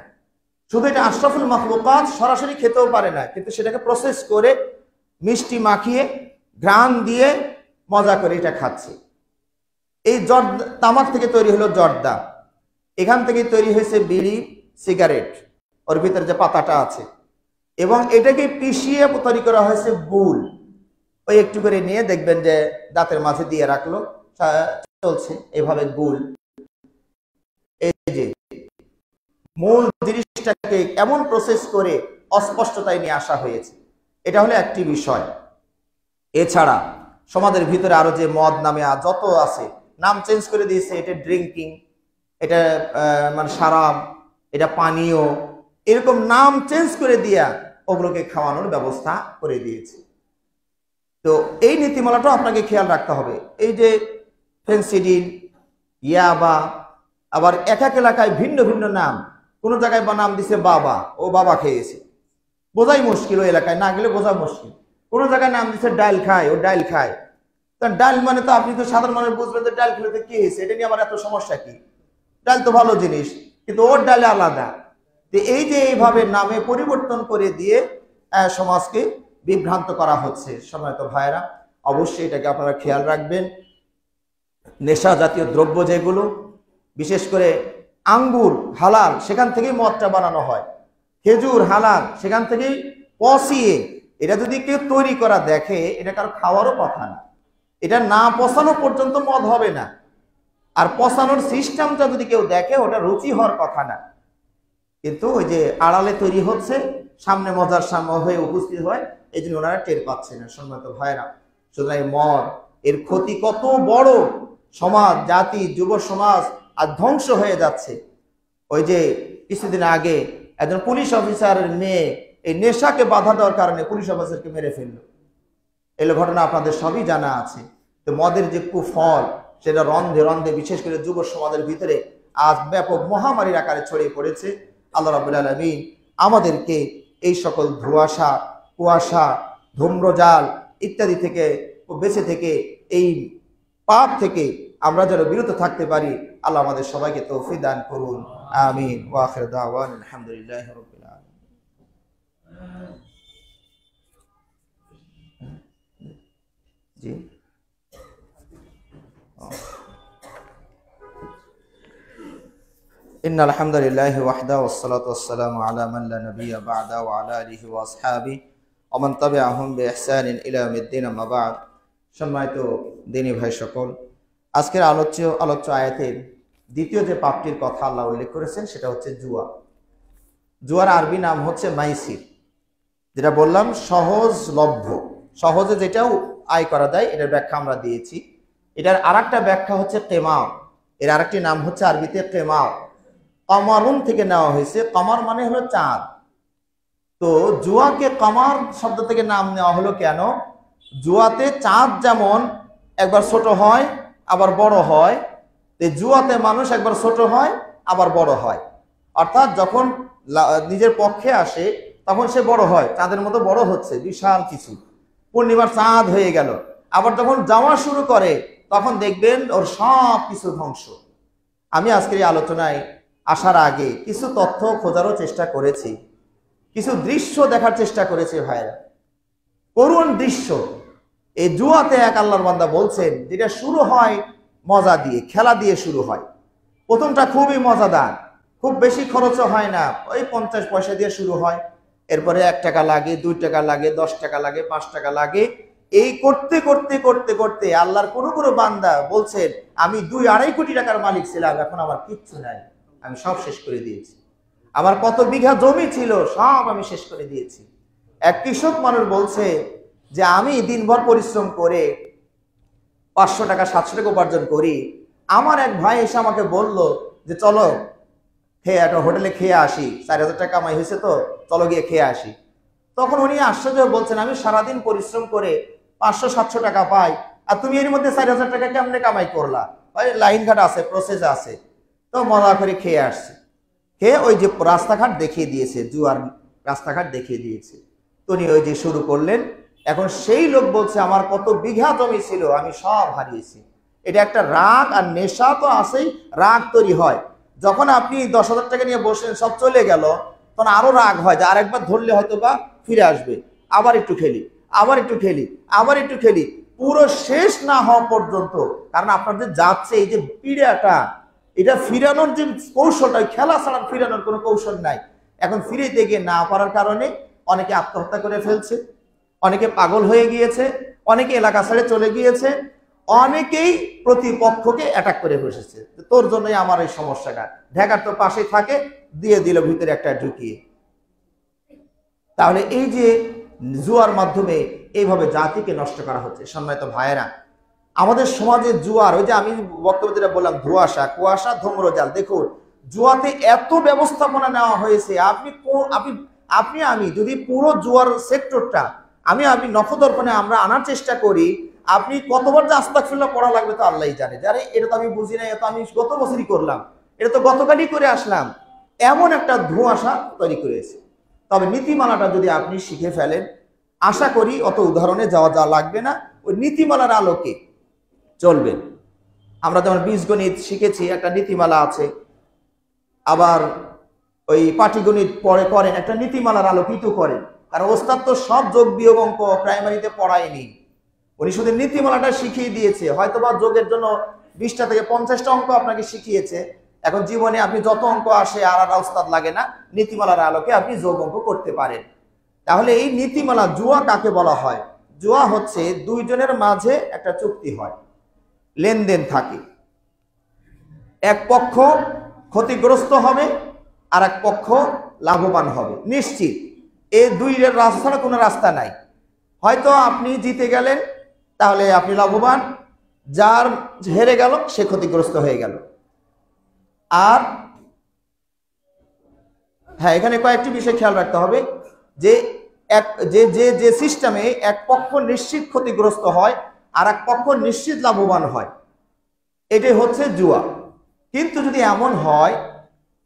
শুধু এটা আশরাফুল মাখলুকাত সরাসরি খেতেও পারে না, কিন্তু সেটাকে প্রসেস করে মিষ্টি মাখিয়ে ঘ্রাণ দিয়ে মজা করে এটা খাচ্ছে। এই জর্দা, তামাক থেকে তৈরি হলো জর্দা, এখান থেকে তৈরি হয়েছে বিড়ি, সিগারেট, ওর ভিতরে যে পাতাটা আছে, এবং এটাকে পিষিয়ে তৈরি করা হয়েছে গুল। ওই একটু করে নিয়ে দেখবেন যে দাঁতের মাঝে দিয়ে রাখলো, চলছে এভাবে গুল। এই যে মূল জিনিসটাকে এমন প্রসেস করে অস্পষ্টতায় নিয়ে আসা হয়েছে, এটা হলো একটি বিষয়। এছাড়া সমাজের ভিতরে আরো যে মদ নামে যত আছে, নাম চেঞ্জ করে দিয়েছে। এটা ড্রিঙ্কিং, এটা মানে শারাব, এটা পানীয়, এরকম নাম চেঞ্জ করে দিয়া ওগুলোকে খাওয়ানোর ব্যবস্থা করে দিয়েছে। তো এই নীতিমালাটাও আপনাকে খেয়াল রাখতে হবে। এই যে ফেন্সিডিল, ইয়াবা, আবার এক এক এলাকায় ভিন্ন ভিন্ন নাম। কোনো জায়গায় বা নাম দিছে বাবা, ও বাবা খেয়েছে, বোঝাই মুশকিল, ওই এলাকায় না গেলে বোঝা মুশকিল। কোনো জায়গায় নাম দিছে ডাল খায়, ও ডাল খায়। তা ডাল মানে তো আপনি তো সাধারণ মানুষ বুঝবেন যে ডাল খেলে কি হয়েছে, এটা নিয়ে আমার এত সমস্যা কি? ডাল তো ভালো জিনিস, কিন্তু ওর ডালে আলাদা। তো এই যে এইভাবে নামে পরিবর্তন করে দিয়ে সমাজকে বিভ্রান্ত করা হচ্ছে। সম্মানিত ভাইয়েরা, অবশ্যই এটাকে আপনারা খেয়াল রাখবেন। নেশা জাতীয় দ্রব্য যেগুলো, বিশেষ করে আঙ্গুর হালাল, সেখান থেকেই মদটা বানানো হয়। খেজুর হালাল, সেখান থেকেই পচিয়ে, এটা যদি কেউ তৈরি করা দেখে, এটা কারো খাওয়ারও কথা না। এটা না পচানো পর্যন্ত মদ হবে না। আর পচানোর সিস্টেমটা যদি কেউ দেখে, ওটা রুচি হওয়ার কথা না। কিন্তু ওই যে আড়ালে তৈরি হচ্ছে, সামনে মজার সামনে হয়ে উপস্থিত হয়, এই জন্য ওনারা টের পাচ্ছে না। সম্মানিত ভাইরা, সুতরাং মদ এর ক্ষতি কত বড়, সমাজ, জাতি, যুব সমাজ আর ধ্বংস হয়ে যাচ্ছে। ওই যে কিছুদিন আগে একজন পুলিশ অফিসারের মেয়ে এই নেশাকে বাধা দেওয়ার কারণে পুলিশ অফিসারকে মেরে ফেললো। এলো ঘটনা আপনাদের সবই জানা আছে। তো মদের যে কুফল, সেটা রন্ধে রন্ধে বিশেষ করে যুব সমাজের ভিতরে আজ ব্যাপক মহামারীর আকারে ছড়িয়ে পড়েছে। আল্লাহ রাব্বুল আলামিন আমাদেরকে এই সকল ধোঁয়াশা, কুয়াশা, ধূম্রজাল ইত্যাদি থেকে বেঁচে থেকে, এই পাপ থেকে আমরা যেন বিরত থাকতে পারি, আল্লাহ আমাদের সবাইকে তৌফিক দান করুন। আমিন। ওয়া আখিরু দাওয়ানা আলহামদুলিল্লাহি রাব্বিল আলামিন। জি, ইন্নাল হামদুলিল্লাহি ওয়াহদা ওয়াসসালাতু ওয়াসসালামু আলা মান লা নাবিয়্যা বা'দা ওয়া আলা আলিহি ওয়া আসহাবিহি ওয়া মান তাবি'আহুম বিইহসানিন ইলা ইয়াউমিদ্দিন, আম্মা বা'দ। সম্মানিত দ্বীনী ভাই সকল, আজকের আলোচ্য আয়াতের দ্বিতীয় যে পাপটির কথা আল্লাহ উল্লেখ করেছেন, সেটা হচ্ছে জুয়া। জুয়ার আরবি নাম হচ্ছে মাইসির, যেটা বললাম সহজলভ্য, সহজে যেটাও আয় করা যায়, এটার ব্যাখ্যা আমরা দিয়েছি। এটার আরেকটা ব্যাখ্যা হচ্ছে কেমার, এর আরেকটি নাম হচ্ছে আরবিতে কেমার, কমারুন থেকে নেওয়া হয়েছে। কমার মানে হলো চাঁদ। তো জুয়াকে কমার শব্দ থেকে নাম নেওয়া হলো কেন? জুয়াতে চাঁদ যেমন একবার ছোট হয় আবার বড় হয়, জুয়াতে মানুষ একবার ছোট হয় আবার বড় হয়। অর্থাৎ যখন নিজের পক্ষে আসে তখন সে বড় হয়, চাঁদের মতো বড় হচ্ছে, বিশাল কিছু, পূর্ণিমার চাঁদ হয়ে গেল। আবার যখন যাওয়া শুরু করে তখন দেখবেন ওর সব কিছু ধ্বংস। আমি আজকের এই আলোচনায় আসার আগে কিছু তথ্য খোঁজারও চেষ্টা করেছি, কিছু দৃশ্য দেখার চেষ্টা করেছি ভাইরা। করুণ দৃশ্য। এই জুয়াতে এক আল্লাহর বান্দা বলছেন, যেটা শুরু হয় মজা দিয়ে, খেলা দিয়ে শুরু হয়। প্রথমটা খুবই মজাদার, খুব বেশি খরচও হয় না, ওই 50 পয়সা দিয়ে শুরু হয়। এরপরে 1 টাকা লাগে, 2 টাকা লাগে, 10 টাকা লাগে, 5 টাকা লাগে। এই করতে করতে করতে করতে আল্লাহর কোনো কোনো বান্দা বলছেন, আমি 2-2.5 কোটি টাকার মালিক ছিলাম, এখন আমার কিচ্ছু নাই, আমি সব শেষ করে দিয়েছি। আমার কত বিঘা জমি ছিল, সব আমি শেষ করে দিয়েছি। এক কৃষক মানুষ বলছে যে আমি দিনভর পরিশ্রম করে 500 টাকা 700 টাকা উপার্জন করি, আমার এক ভাই এসে আমাকে বলল যে চলো খেয়ে একটা হোটেলে খেয়ে আসি, 4000 টাকা কামাই হয়েছে, তো চলো গিয়ে খেয়ে আসি। তখন উনি আশ্চর্য বলছেন, আমি সারাদিন পরিশ্রম করে 500-700 টাকা পাই, আর তুমি এর মধ্যে 4,000 টাকা কেমনে কামাই করলা, ভাই লাইন ঘাট আছে, প্রসেস আছে। তো মজা করে খেয়ে আসছে, খেয়ে ওই যে রাস্তাঘাট দেখিয়ে দিয়েছে, জুয়ার রাস্তাঘাট দেখিয়ে দিয়েছে। তিনি ওই যে শুরু করলেন। এখন সেই লোক বলছে আমার কত বিঘা জমি ছিল আমি সব হারিয়েছি। এটা একটা রাগ আর নেশা তো আছেই, রাগ তৈরি হয় যখন আপনি 10,000 টাকা নিয়ে বসেন, সব চলে গেল, তখন আরো রাগ হয় যে আরেকবার ধরলে হয়তো বা ফিরে আসবে, আবার একটু খেলি, আবার একটু খেলি, আবার একটু খেলি, পুরো শেষ না হওয়া পর্যন্ত। কারণ আপনাদের যাচ্ছে এই যে পীড়াটা, এটা ফিরানোর যে কৌশলটা, খেলা ছাড়া ফিরানোর কোনো কৌশল নাই। এখন ফিরে গিয়ে না পারার কারণে অনেকে আত্মহত্যা করে ফেলছে, অনেকে পাগল হয়ে গিয়েছে, অনেকে এলাকা ছেড়ে চলে গিয়েছে, অনেকেই প্রতিপক্ষকে অ্যাটাক করে বসেছে। তোর জন্যই আমার এই সমস্যাটা, ঢাকার তো পাশে থাকে, দিয়ে দিল ভিতরে একটা ঢুকিয়ে। তাহলে এই যে জুয়ার মাধ্যমে এইভাবে জাতিকে নষ্ট করা হচ্ছে। সম্মানিত ভাইয়েরা, আমাদের সমাজে জুয়ার, ওই যে আমি বক্তব্য যেটা বললাম, ধোঁয়াশা, কুয়াশা, ধূম্রজাল, দেখুন জুয়াতে এত ব্যবস্থাপনা নেওয়া হয়েছে। আপনি আমি যদি পুরো জুয়ার সেক্টরটা আমি নখদর্পণে আমরা আনার চেষ্টা করি, আপনি কতবার যে আস্তাগফিরুল্লাহ পড়া লাগবে তো আল্লাহই জানে। যারে এটা তো আমি বুঝি না, এটা আমি গত বছরই করলাম, এটা তো গতকালই করে আসলাম, এমন একটা ধোঁয়াশা তৈরি করেছে। তবে নীতিমালাটা যদি আপনি শিখে ফেলেন, আশা করি অত উদাহরণে যাওয়া লাগবে না, ওই নীতিমালার আলোকে চলবেন। আমরা যেমন বীজগণিত শিখেছি, একটা নীতিমালা আছে, আবার ওই পাটিগণিত পড়ে করেন, একটা নীতিমালার আলোকিত করেন। কারণ ওস্তাদ তো সব যোগ বিয়োগ অঙ্ক প্রাইমারিতে পড়ায়নি, উনি শুধু নীতিমালাটা শিখিয়ে দিয়েছে। হয়তোবা যোগের জন্য 20টা থেকে 50টা অঙ্ক আপনাকে শিখিয়েছে। এখন জীবনে আপনি যত অঙ্ক আসে আর ওস্তাদ লাগে না, নীতিমালার আলোকে আপনি যোগ অঙ্ক করতে পারেন। তাহলে এই নীতিমালা, জুয়া কাকে বলা হয়? জুয়া হচ্ছে দুইজনের মাঝে একটা চুক্তি হয়, লেনদেন থাকে, এক পক্ষ ক্ষতিগ্রস্ত হবে আর এক পক্ষ লাভবান হবে নিশ্চিত। এই দুই রাস্তা ছাড়া কোনো রাস্তা নাই। হয়তো আপনি জিতে গেলেন, তাহলে আপনি লাভবান, যার হেরে গেল সে ক্ষতিগ্রস্ত হয়ে গেল। আর হ্যাঁ, এখানে কয়েকটি বিষয় খেয়াল রাখতে হবে যে যে সিস্টেমে এক পক্ষ নিশ্চিত ক্ষতিগ্রস্ত হয় আর এক পক্ষ নিশ্চিত লাভবান হয়, এটাই হচ্ছে জুয়া। কিন্তু যদি এমন হয়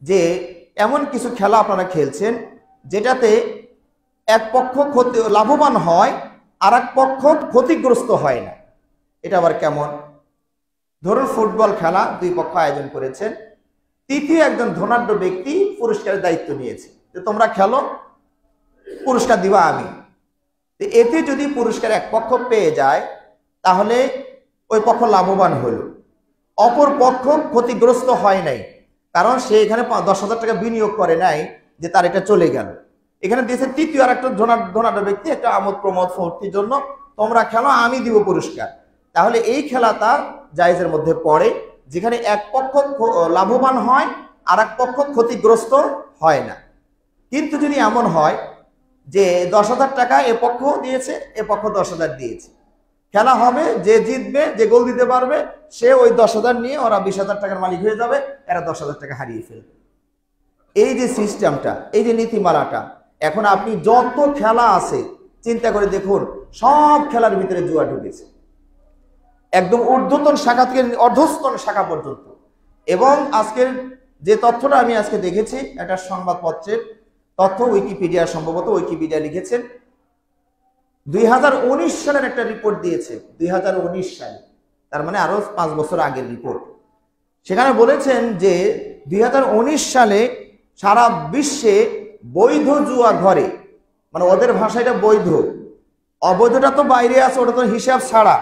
যে এমন কিছু খেলা আপনারা খেলছেন যেটাতে এক পক্ষ লাভবান হয় আর এক পক্ষ ক্ষতিগ্রস্ত হয় না, এটা আবার কেমন? ধরুন ফুটবল খেলা দুই পক্ষ আয়োজন করেছেন, তৃতীয় একজন ধনাঢ্য ব্যক্তি পুরস্কারের দায়িত্ব নিয়েছে যে তোমরা খেলো, পুরস্কার দিবা আমি। এতে যদি পুরস্কার এক পক্ষ পেয়ে যায় তাহলে ওই পক্ষ লাভবান হলো, অপর পক্ষ ক্ষতিগ্রস্ত হয় নাই, কারণ সে এখানে 10,000 টাকা বিনিয়োগ করে নাই যে তার এটা চলে গেল। এখানে দিয়েছে তৃতীয় আর একটা ধনাঢ্য ব্যক্তি, একটা আমোদ প্রমোদ ফুর্তির জন্য তোমরা খেলো, আমি দিব পুরস্কার। তাহলে এই খেলাটা জায়েজের মধ্যে পড়ে, যেখানে এক পক্ষ লাভবান হয় আর এক পক্ষ ক্ষতিগ্রস্ত হয় না। কিন্তু যদি এমন হয় যে 10,000 টাকা এ পক্ষ দিয়েছে, এ পক্ষ 10,000 দিয়েছে, খেলা হবে, যে জিতবে, যে গোল দিতে পারবে, সে ওই 10,000 নিয়ে ওরা 20,000 টাকার মালিক হয়ে যাবে, এরা 10,000 টাকা হারিয়ে ফেলবে। এই যে সিস্টেমটা, এই যে নীতিমালাটা, এখন আপনি যত খেলা আছে চিন্তা করে দেখুন, সব খেলার ভিতরে জুয়া ঢুকেছে, একদম ঊর্ধ্বতন শাখা থেকে অর্ধস্তন শাখা পর্যন্ত। এবং আজকের যে তথ্যটা আমি আজকে দেখেছি, একটা সংবাদপত্রের তথ্য, উইকিপিডিয়া, সম্ভবত উইকিপিডিয়া লিখেছেন, 2019 সালের একটা রিপোর্ট দিয়েছে, 2019 সালে, তার মানে আরো 5 বছর আগের রিপোর্ট। সেখানে বলেছেন যে 2019 সালে সারা বিশ্বে বৈধ জুয়া ঘরে, মানে ওদের ভাষায় এটা বৈধ, অবৈধটা তো বাইরে আছে, ওটা তো হিসাব ছাড়া,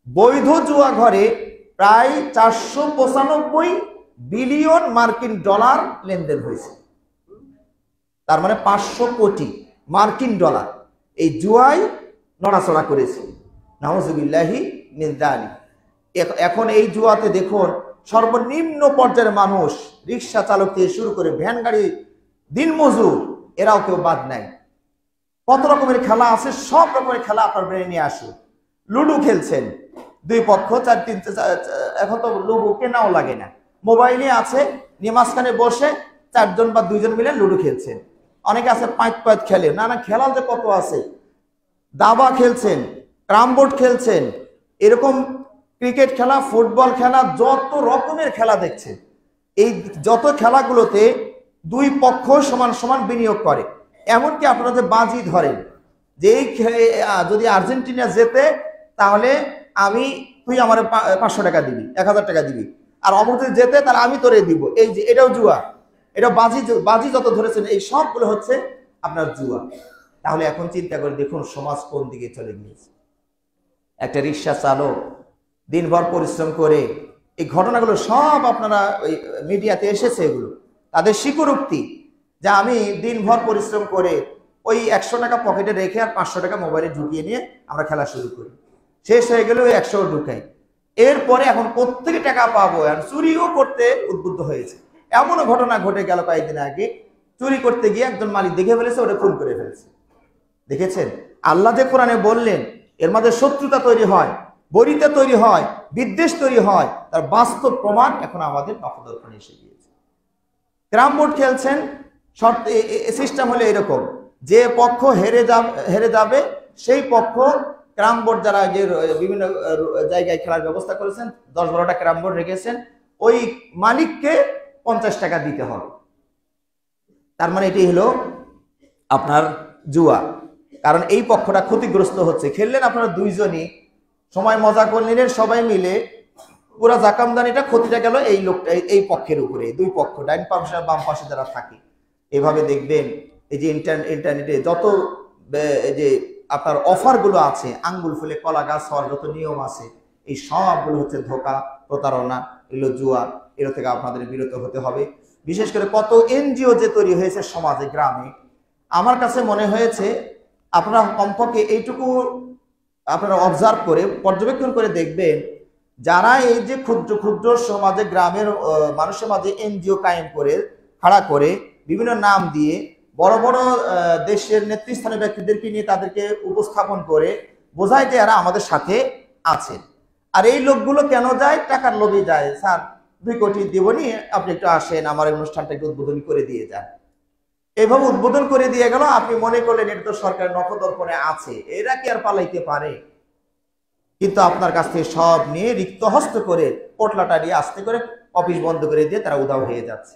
বৈধ জুয়া ঘরে প্রায় 495 বিলিয়ন মার্কিন ডলার লেনদেন হয়েছে। তার মানে 500 কোটি মার্কিন ডলার এই জুয়াই নড়াচড়া করেছে। নাউজুবিল্লাহি মিন যালিক। এখন এই জুয়াতে দেখুন সর্বনিম্ন পর্যায়ের মানুষ, রিক্সা চালক থেকে শুরু করে ভ্যান গাড়ি দিনমজুর, এরাও কেউ বাদ নাই। কত রকমের খেলা আছে, সব রকমের খেলা আপনার ব্রেনে নিয়ে আসে। লুডু খেলছেন দুই পক্ষ, 4-3, এখন তো লুডু কেনাও লাগে না, মোবাইলে আছে, নিয়ে মাঝখানে বসে 4 জন বা 2 জন মিলে লুডু খেলছেন। অনেকে আছে 5 খেলে, না খেলা যে কত আছে, দাবা খেলছেন, ক্যারাম বোর্ড খেলছেন, এরকম ক্রিকেট খেলা, ফুটবল খেলা, যত রকমের খেলা দেখছেন, এই যত খেলাগুলোতে দুই পক্ষ সমান সমান বিনিয়োগ করে। এমনকি আপনারা যে বাজি ধরেন যে যদি আর্জেন্টিনা জেতে তাহলে তুই আমার 500 টাকা দিবি, 1000 টাকা দিবি, আর অমর যদি জেতে তাহলে আমি তোরে দিব। এই যে এটাও জুয়া, এটা বাজি যত ধরেছেন এই সবগুলো হচ্ছে আপনার জুয়া। তাহলে এখন চিন্তা করে দেখুন সমাজ কোন দিকে চলে গিয়েছে। একটা রিক্সা চালক দিনভর পরিশ্রম করে, এই ঘটনাগুলো সব আপনারা ওই মিডিয়াতে এসেছে, এগুলো তাদের স্বীকারোক্তি যে আমি দিনভর পরিশ্রম করে ওই 100 টাকা পকেটে রেখে আর 500 টাকা মোবাইলে ঢুকিয়ে নিয়ে আমরা খেলা শুরু করি, শেষ হয়ে গেলে ওই 100 ঢুকাই, এরপরে এখন প্রত্যেকে টাকা পাবো আর চুরিও করতে উদ্বুদ্ধ হয়েছে। এমনও ঘটনা ঘটে গেল কয়েকদিন আগে, চুরি করতে গিয়ে একজন মালিক দেখে ফেলেছে, ওটা খুন করে ফেলেছে। দেখেছেন আল্লাহ যে কোরআনে বললেন এর মধ্যে শত্রুতা তৈরি হয়, বরিতা তৈরি হয়, বিদ্বেষ তৈরি হয়, তার বাস্তব প্রমাণ এখন আমাদের নখদর্পণে এসে গিয়েছে। ক্যারাম বোর্ড খেলছেন, শর্ত সিস্টেম হলো এরকম, যে পক্ষ হেরে যাবে সেই পক্ষ, ক্যারাম বোর্ড যারা যে বিভিন্ন জায়গায় খেলার ব্যবস্থা করেছেন, 10-12টা ক্যারাম বোর্ড রেখেছেন, ওই মালিককে 50 টাকা দিতে হবে। তার মানে এটি হলো আপনার জুয়া, কারণ এই পক্ষটা ক্ষতিগ্রস্ত হচ্ছে। খেললেন আপনারা দুইজনই, সময় মজা করলেন সবাই মিলে, পুরা জাকামদানিটা ক্ষতিটা গেল এই লোকটা, এই পক্ষের উপরে, দুই পক্ষ, ডাইন পাশে বাম পাশে যারা থাকে। এভাবে দেখবেন এই যে ইন্টারনেটে যত যে আপনার অফারগুলো আছে, আঙ্গুল ফুলে কলা গাছ হওয়ার যত নিয়ম আছে, এই সবগুলো হচ্ছে ধোঁকা, প্রতারণা, এগুলো জুয়া। এর থেকে আপনাদের বিরত হতে হবে। বিশেষ করে কত এনজিও যে তৈরি হয়েছে সমাজে, গ্রামে, আমার কাছে মনে হয়েছে আপনারা কমপক্ষে এইটুকু আপনারা অবজার্ভ করে পর্যবেক্ষণ করে দেখবেন, যারা এই যে ক্ষুদ্র ক্ষুদ্র সমাজে গ্রামের মানুষের মাঝে এনজিও কায়েম করে খাড়া করে বিভিন্ন নাম দিয়ে বড় বড় দেশের নেতৃস্থানীয় ব্যক্তিদেরকে নিয়ে তাদেরকে উপস্থাপন করে বোঝায় যে এরা আমাদের সাথে আছে। আর এই লোকগুলো কেন যায়? টাকার লোভে যায়। স্যার 2 কোটি দিবনি, আপনি একটু আসেন, আমার এই অনুষ্ঠানটা একটু উদ্বোধন করে দিয়ে যান। এইভাবে উদ্বোধন করে দিয়ে গেল, আপনি মনে করলেন এটা তো সরকারের নখদর্পণে আছে, এরা কি আর পালাইতে পারে? কিন্তু আপনার কাছ থেকে সব নিয়ে রিক্ত হস্ত করে পোটলাটা দিয়ে আস্তে করে অফিস বন্ধ করে দিয়ে তারা উধাও হয়ে যাচ্ছে।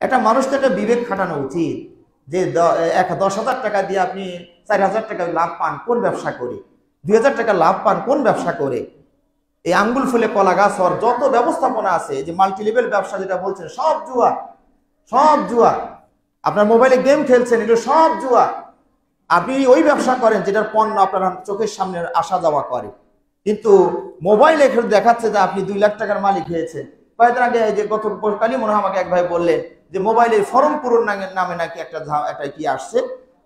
একটা মানুষকে একটা বিবেক খাটানো উচিত যে 10,000 টাকা দিয়ে আপনি 4,000 টাকা লাভ পান কোন ব্যবসা করে, 2,000 টাকা লাভ পান কোন ব্যবসা করে। এই আঙ্গুল ফুলে কলা গাছ হওয়ার যত ব্যবস্থাপনা আছে, যে মাল্টি লেভেল ব্যবসা যেটা বলছেন, সব জুয়া, সব জুয়া। আপনার মোবাইলে গেম খেলছেন, এগুলো সব জুয়া। আপনি ওই ব্যবসা করেন যেটার পণ্য আপনার চোখের সামনে আসা যাওয়া করে, কিন্তু মোবাইল এখানে দেখাচ্ছে যে আপনি 2 লাখ টাকার মালিক হয়েছেন। কয়েকদিন আগে যে গতকালই মনে হয় আমাকে এক ভাই বললেন যে মোবাইলের ফর্ম পূরণ নামে নাকি একটা কি আসছে,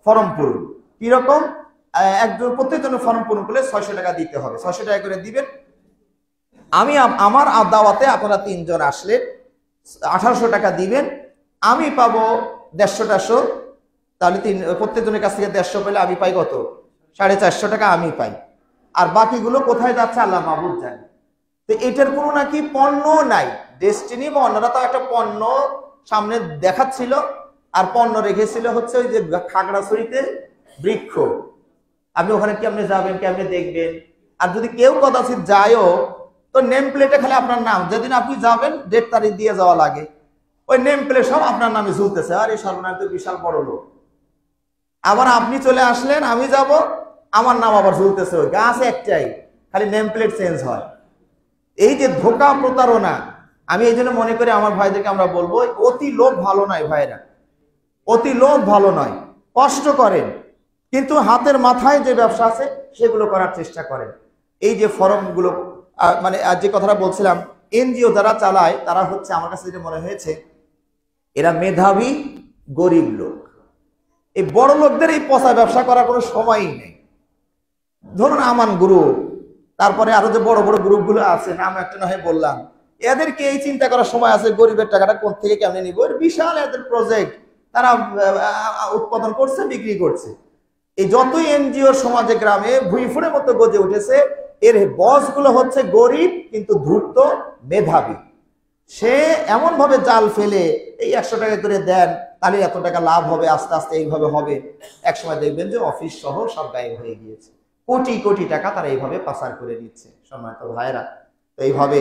ফর্ম পূরণ। কিরকম? একজন প্রত্যেকজনের ফর্ম পূরণ করলে 600 টাকা দিতে হবে, 600 টাকা করে দিবেন। আমার দাওয়াতে আপনারা 3 জন আসলে 1800 টাকা দিবেন, আমি পাবো 150-150, তাহলে প্রত্যেকজনের কাছ থেকে 150 পেলে আমি পাই কত? 450 টাকা আমি পাই। আর বাকিগুলো কোথায় যাচ্ছে আল্লাহ মাহবুব জানে। তো এটার কোনো নাকি পণ্য নাই। ডেস্টিনি বা অন্যরা তো একটা পণ্য সামনে দেখাচ্ছিল, আর পণ্য রেখেছিল হচ্ছে ওই যে খাগড়াছড়িতে বৃক্ষ। আপনি ওখানে কেমনে যাবেন, কেমনে দেখবেন? আর যদি কেউ কদাচিৎ যায়ও, তো নেম প্লেটে খালি আপনার নাম, যেদিন আপনি যাবেন ডেট তারিখ দিয়ে যাওয়া লাগে, ওই নেম প্লেট সব আপনার নামে ঝুলতেছে। আর এই সর্বনাশ তো বিশাল বড় লোক। আবার আপনি চলে আসলেন, আমি যাব, আমার নাম আবার ঝুলতেছে, ওই গাছ একটাই, খালি নেম প্লেট চেঞ্জ হয়। এই যে ধোঁকা, প্রতারণা, আমি এই জন্য মনে করি আমার ভাইদেরকে আমরা বলবো, অতি লোভ ভালো নয় ভাইরা, অতি লোভ ভালো নয়। কষ্ট করেন, কিন্তু হাতের মাথায় যে ব্যবসা আছে সেগুলো করার চেষ্টা করেন। এই যে ফর্মগুলো, মানে যে কথাটা বলছিলাম, এনজিও যারা চালায় তারা হচ্ছে, আমার কাছে যেটা মনে হয়েছে, এরা মেধাবী গরিব লোক। এই বড় লোকদের এই পচা ব্যবসা করার কোনো সময়ই নেই। ধরুন আমান গ্রুপ, তারপরে আরো যে বড় বড় গ্রুপগুলো আছে, নাম একটা না হয় বললাম, এদেরকে এই চিন্তা করার সময় আছে গরিবের টাকাটা কোথা থেকে কেমনে নিব। বিশাল এদের প্রজেক্ট, তারা উৎপাদন করছে, বিক্রি করছে। এই যতই এনজিও সমাজে গ্রামে ভুঁইফুড়ের মতো গজে উঠেছে, এর বসগুলো হচ্ছে গরিব কিন্তু ধূর্ত, মেধাবী। সে এমন ভাবে জাল ফেলে, এই 100 টাকা করে দেন, তাহলে এত টাকা লাভ হবে, আস্তে আস্তে এইভাবে হবে। একসময় দেখবেন যে অফিস সহ সব গায়েব হয়ে গিয়েছে। কোটি কোটি টাকা তারা এইভাবে পাচার করে দিচ্ছে। সম্মানিত ভাইরা। তো এইভাবে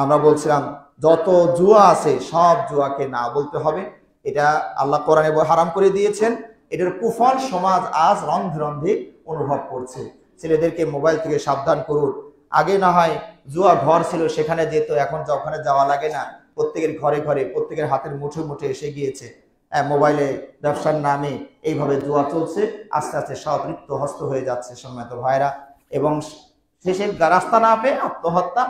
আমরা বলছিলাম যত জুয়া আছে সব জুয়াকে না বলতে হবে, এটা আল্লাহ কোরআনে হারাম করে দিয়েছেন। এটার কুফল সমাজ আজ রন্ধে রন্ধে অনুভব করছে। ছেলেদেরকে মোবাইল থেকে সাবধান করুন। আগে না হয় জুয়া ঘর ছিল সেখানে যেত, এখন ওখানে যাওয়া লাগে না, প্রত্যেকের ঘরে ঘরে প্রত্যেকের হাতের মুঠে মুঠে এসে গিয়েছে। মোবাইলে ব্যবসার নামে এইভাবে জুয়া চলছে, আস্তে আস্তে সব রিক্ত হস্ত হয়ে যাচ্ছে সম্মানিত ভাইরা। এবং শেষে রাস্তা না পেয়ে আত্মহত্যা,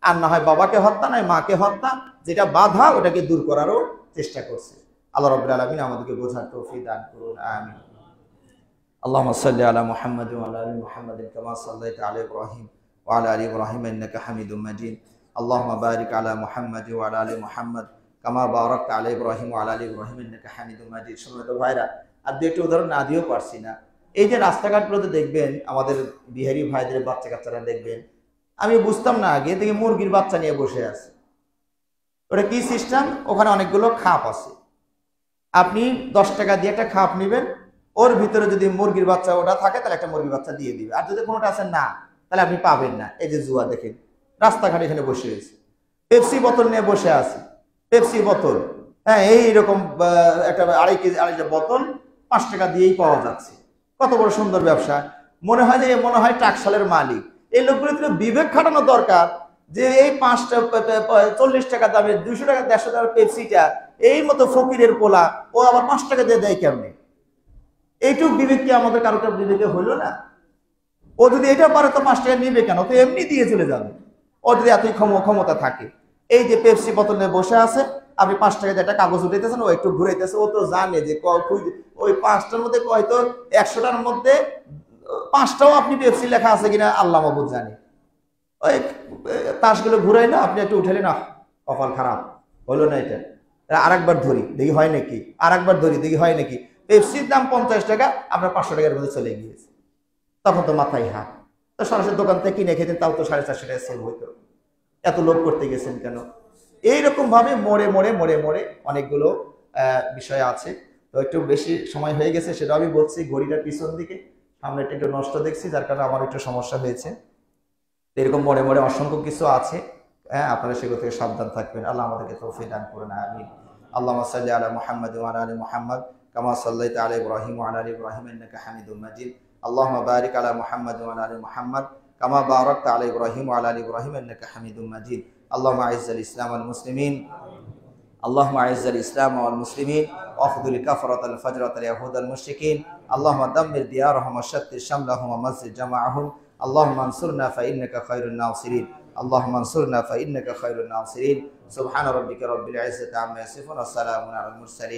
আর না হয় বাবাকে হত্যা, নয় মাকে হত্যা, যেটা বাধা ওটাকে দূর করারও চেষ্টা করছে। আল্লাহ রাব্বুল আলামিন আমাদেরকে বোঝার তৌফিক দান করুন, আমিন। আল্লাহুম্মা সাল্লি আলা মুহাম্মাদিন ওয়া আলা আলি মুহাম্মাদিন কামা সাল্লাইতা আলা ইব্রাহিম ওয়া আলা আলি ইব্রাহিম ইন্নাকা হামিদুম মাজিদ। আল্লাহুম্মা বারিক আলা মুহাম্মাদিন ওয়া আলা আলি মুহাম্মাদ কামা বারাকতা আলা ইব্রাহিম ওয়া আলা আলি ইব্রাহিম ইন্নাকা হামিদুম মাজিদ। সম্মানিত ভাইরা, আর দু একটা উদাহরণ না দিয়েও পারছি না। এই যে রাস্তাঘাটগুলোতে দেখবেন আমাদের বিহারি ভাইদের বাচ্চা কাচ্চারা দেখবেন, আমি বুঝতাম না আগে থেকে মুরগির বাচ্চা নিয়ে বসে আছে। ওটা কি সিস্টেম? ওখানে অনেকগুলো খাপ আছে, আপনি 10 টাকা দিয়ে একটা খাপ নেবেন, ওর ভিতরে যদি মুরগির বাচ্চা ওটা থাকে তাহলে একটা মুরগির বাচ্চা দিয়ে দিবে, আর যদি কোনোটা আছে না তাহলে আপনি পাবেন না। এই যে জুয়া দেখেন রাস্তাঘাটে এখানে বসে রয়েছে, পেপসি বোতল নিয়ে বসে আছে, পেপসি বোতল, হ্যাঁ এইরকম একটা আড়াই কেজি আড়াইটা বোতল 5 টাকা দিয়েই পাওয়া যাচ্ছে। কত বড় সুন্দর ব্যবসা! মনে হয় যে মনে হয় টাকশালের মালিক। এই লোকগুলো তো বিবেক খাটানো দরকার যে এই 40 টাকা দামের 200 টাকা 150 টাকার পেপসিটা এই মতো ফকিরের পোলা ও আবার 5 টাকা দিয়ে দেয় কেমনে? এইটুক বিবেক কি আমাদের কারো কারো বিবেকে হইলো না? ও যদি এটা পারে তো 5 টাকা নিবে কেন? তো এমনি দিয়ে চলে যাবে ও যদি এতই ক্ষমতা থাকে। এই যে পেপসি বোতল নিয়ে বসে আছে, আপনি 5 টাকা দিয়ে একটা কাগজ উঠাইতেছেন, ও একটু ঘুরাইতেছে, ও তো জানে যে ওই 5টার মধ্যে হয়তো 100টার মধ্যে 5টাও আপনি পেপসি লেখা আছে কিনা আল্লাহ মাবুদ জানে। ওই তাসগুলো ঘুরাই না, আপনি একটু উঠালেন, না কপাল খারাপ হলো না, এটা আরেকবার ধরি দেখি হয় নাকি, আরেকবার ধরি দেখি হয় নাকি। পেপসির দাম 50 টাকা, আপনার 500 টাকার মধ্যে চলে গিয়েছে। তখন তো মাথায় হাত, তো সরাসরি দোকান থেকে কিনে খেতেন, তাও তো 450 টাকা সেল হইতো। এত লোভ করতে গেছেন কেন? এইরকম ভাবে মোড়ে মোড়ে মোড়ে মোড়ে অনেকগুলো বিষয় আছে। তো একটু বেশি সময় হয়ে গেছে, সেটা আমি বলছি। ঘড়িটার পিছন দিকে সামনে একটু নষ্ট দেখছি, যার কারণে আমার একটু সমস্যা হয়েছে। এরকম মোড়ে মোড়ে অসংখ্য কিছু আছে, হ্যাঁ আপনারা সেগুলো থেকে সাবধান থাকবেন। আল্লাহ আমাদেরকে তৌফিক দান করুন, আমিন। আল্লাহুম্মা সাল্লি আলা মুহাম্মাদ ওয়া আলা আলি মুহাম্মাদ কামা সাল্লাইতা আলা ইব্রাহিম ওয়া আলা আলি ইব্রাহিম ইন্নাকা হামিদুম মাজিদ। আল্লাহুম্মা বারিক আলা মুহাম্মাদ ওয়া আলা আলি মুহাম্মাদ কামা বারাকতা আলা ইব্রাহিম ওয়া আলা আলি ইব্রাহিম ইন্নাকা হামিদুম মাজিদ। আল্লাহুম্মা আইজ্জিল ইসলাম ওয়াল মুসলিমিন, আল্লাহুম্মা আইজ্জিল ইসলাম ওয়াল মুসলিমিন ওয়াখযুল কাফরাতাল ফাজরাতাল ইয়াহুদাল মুশরিকিন। আল্লাহুম্মা দাম্মির দিয়ারহুম ওয়া শাত্তির শামলাহুম ওয়া মাযজিদ জামাআহুম। আল্লাহুম্মা আনসুরনা ফাইন্নাকা খায়রুন নাসিরিন। আল্লাহুম্মা আনসুরনা ফাইন্নাকা খায়রুন নাসিরিন। সুবহানা রাব্বিকা রাব্বিল ইজ্জাতি আম্মা ইয়াসিফুন ওয়া সালামুন আলাল মুরসালিন।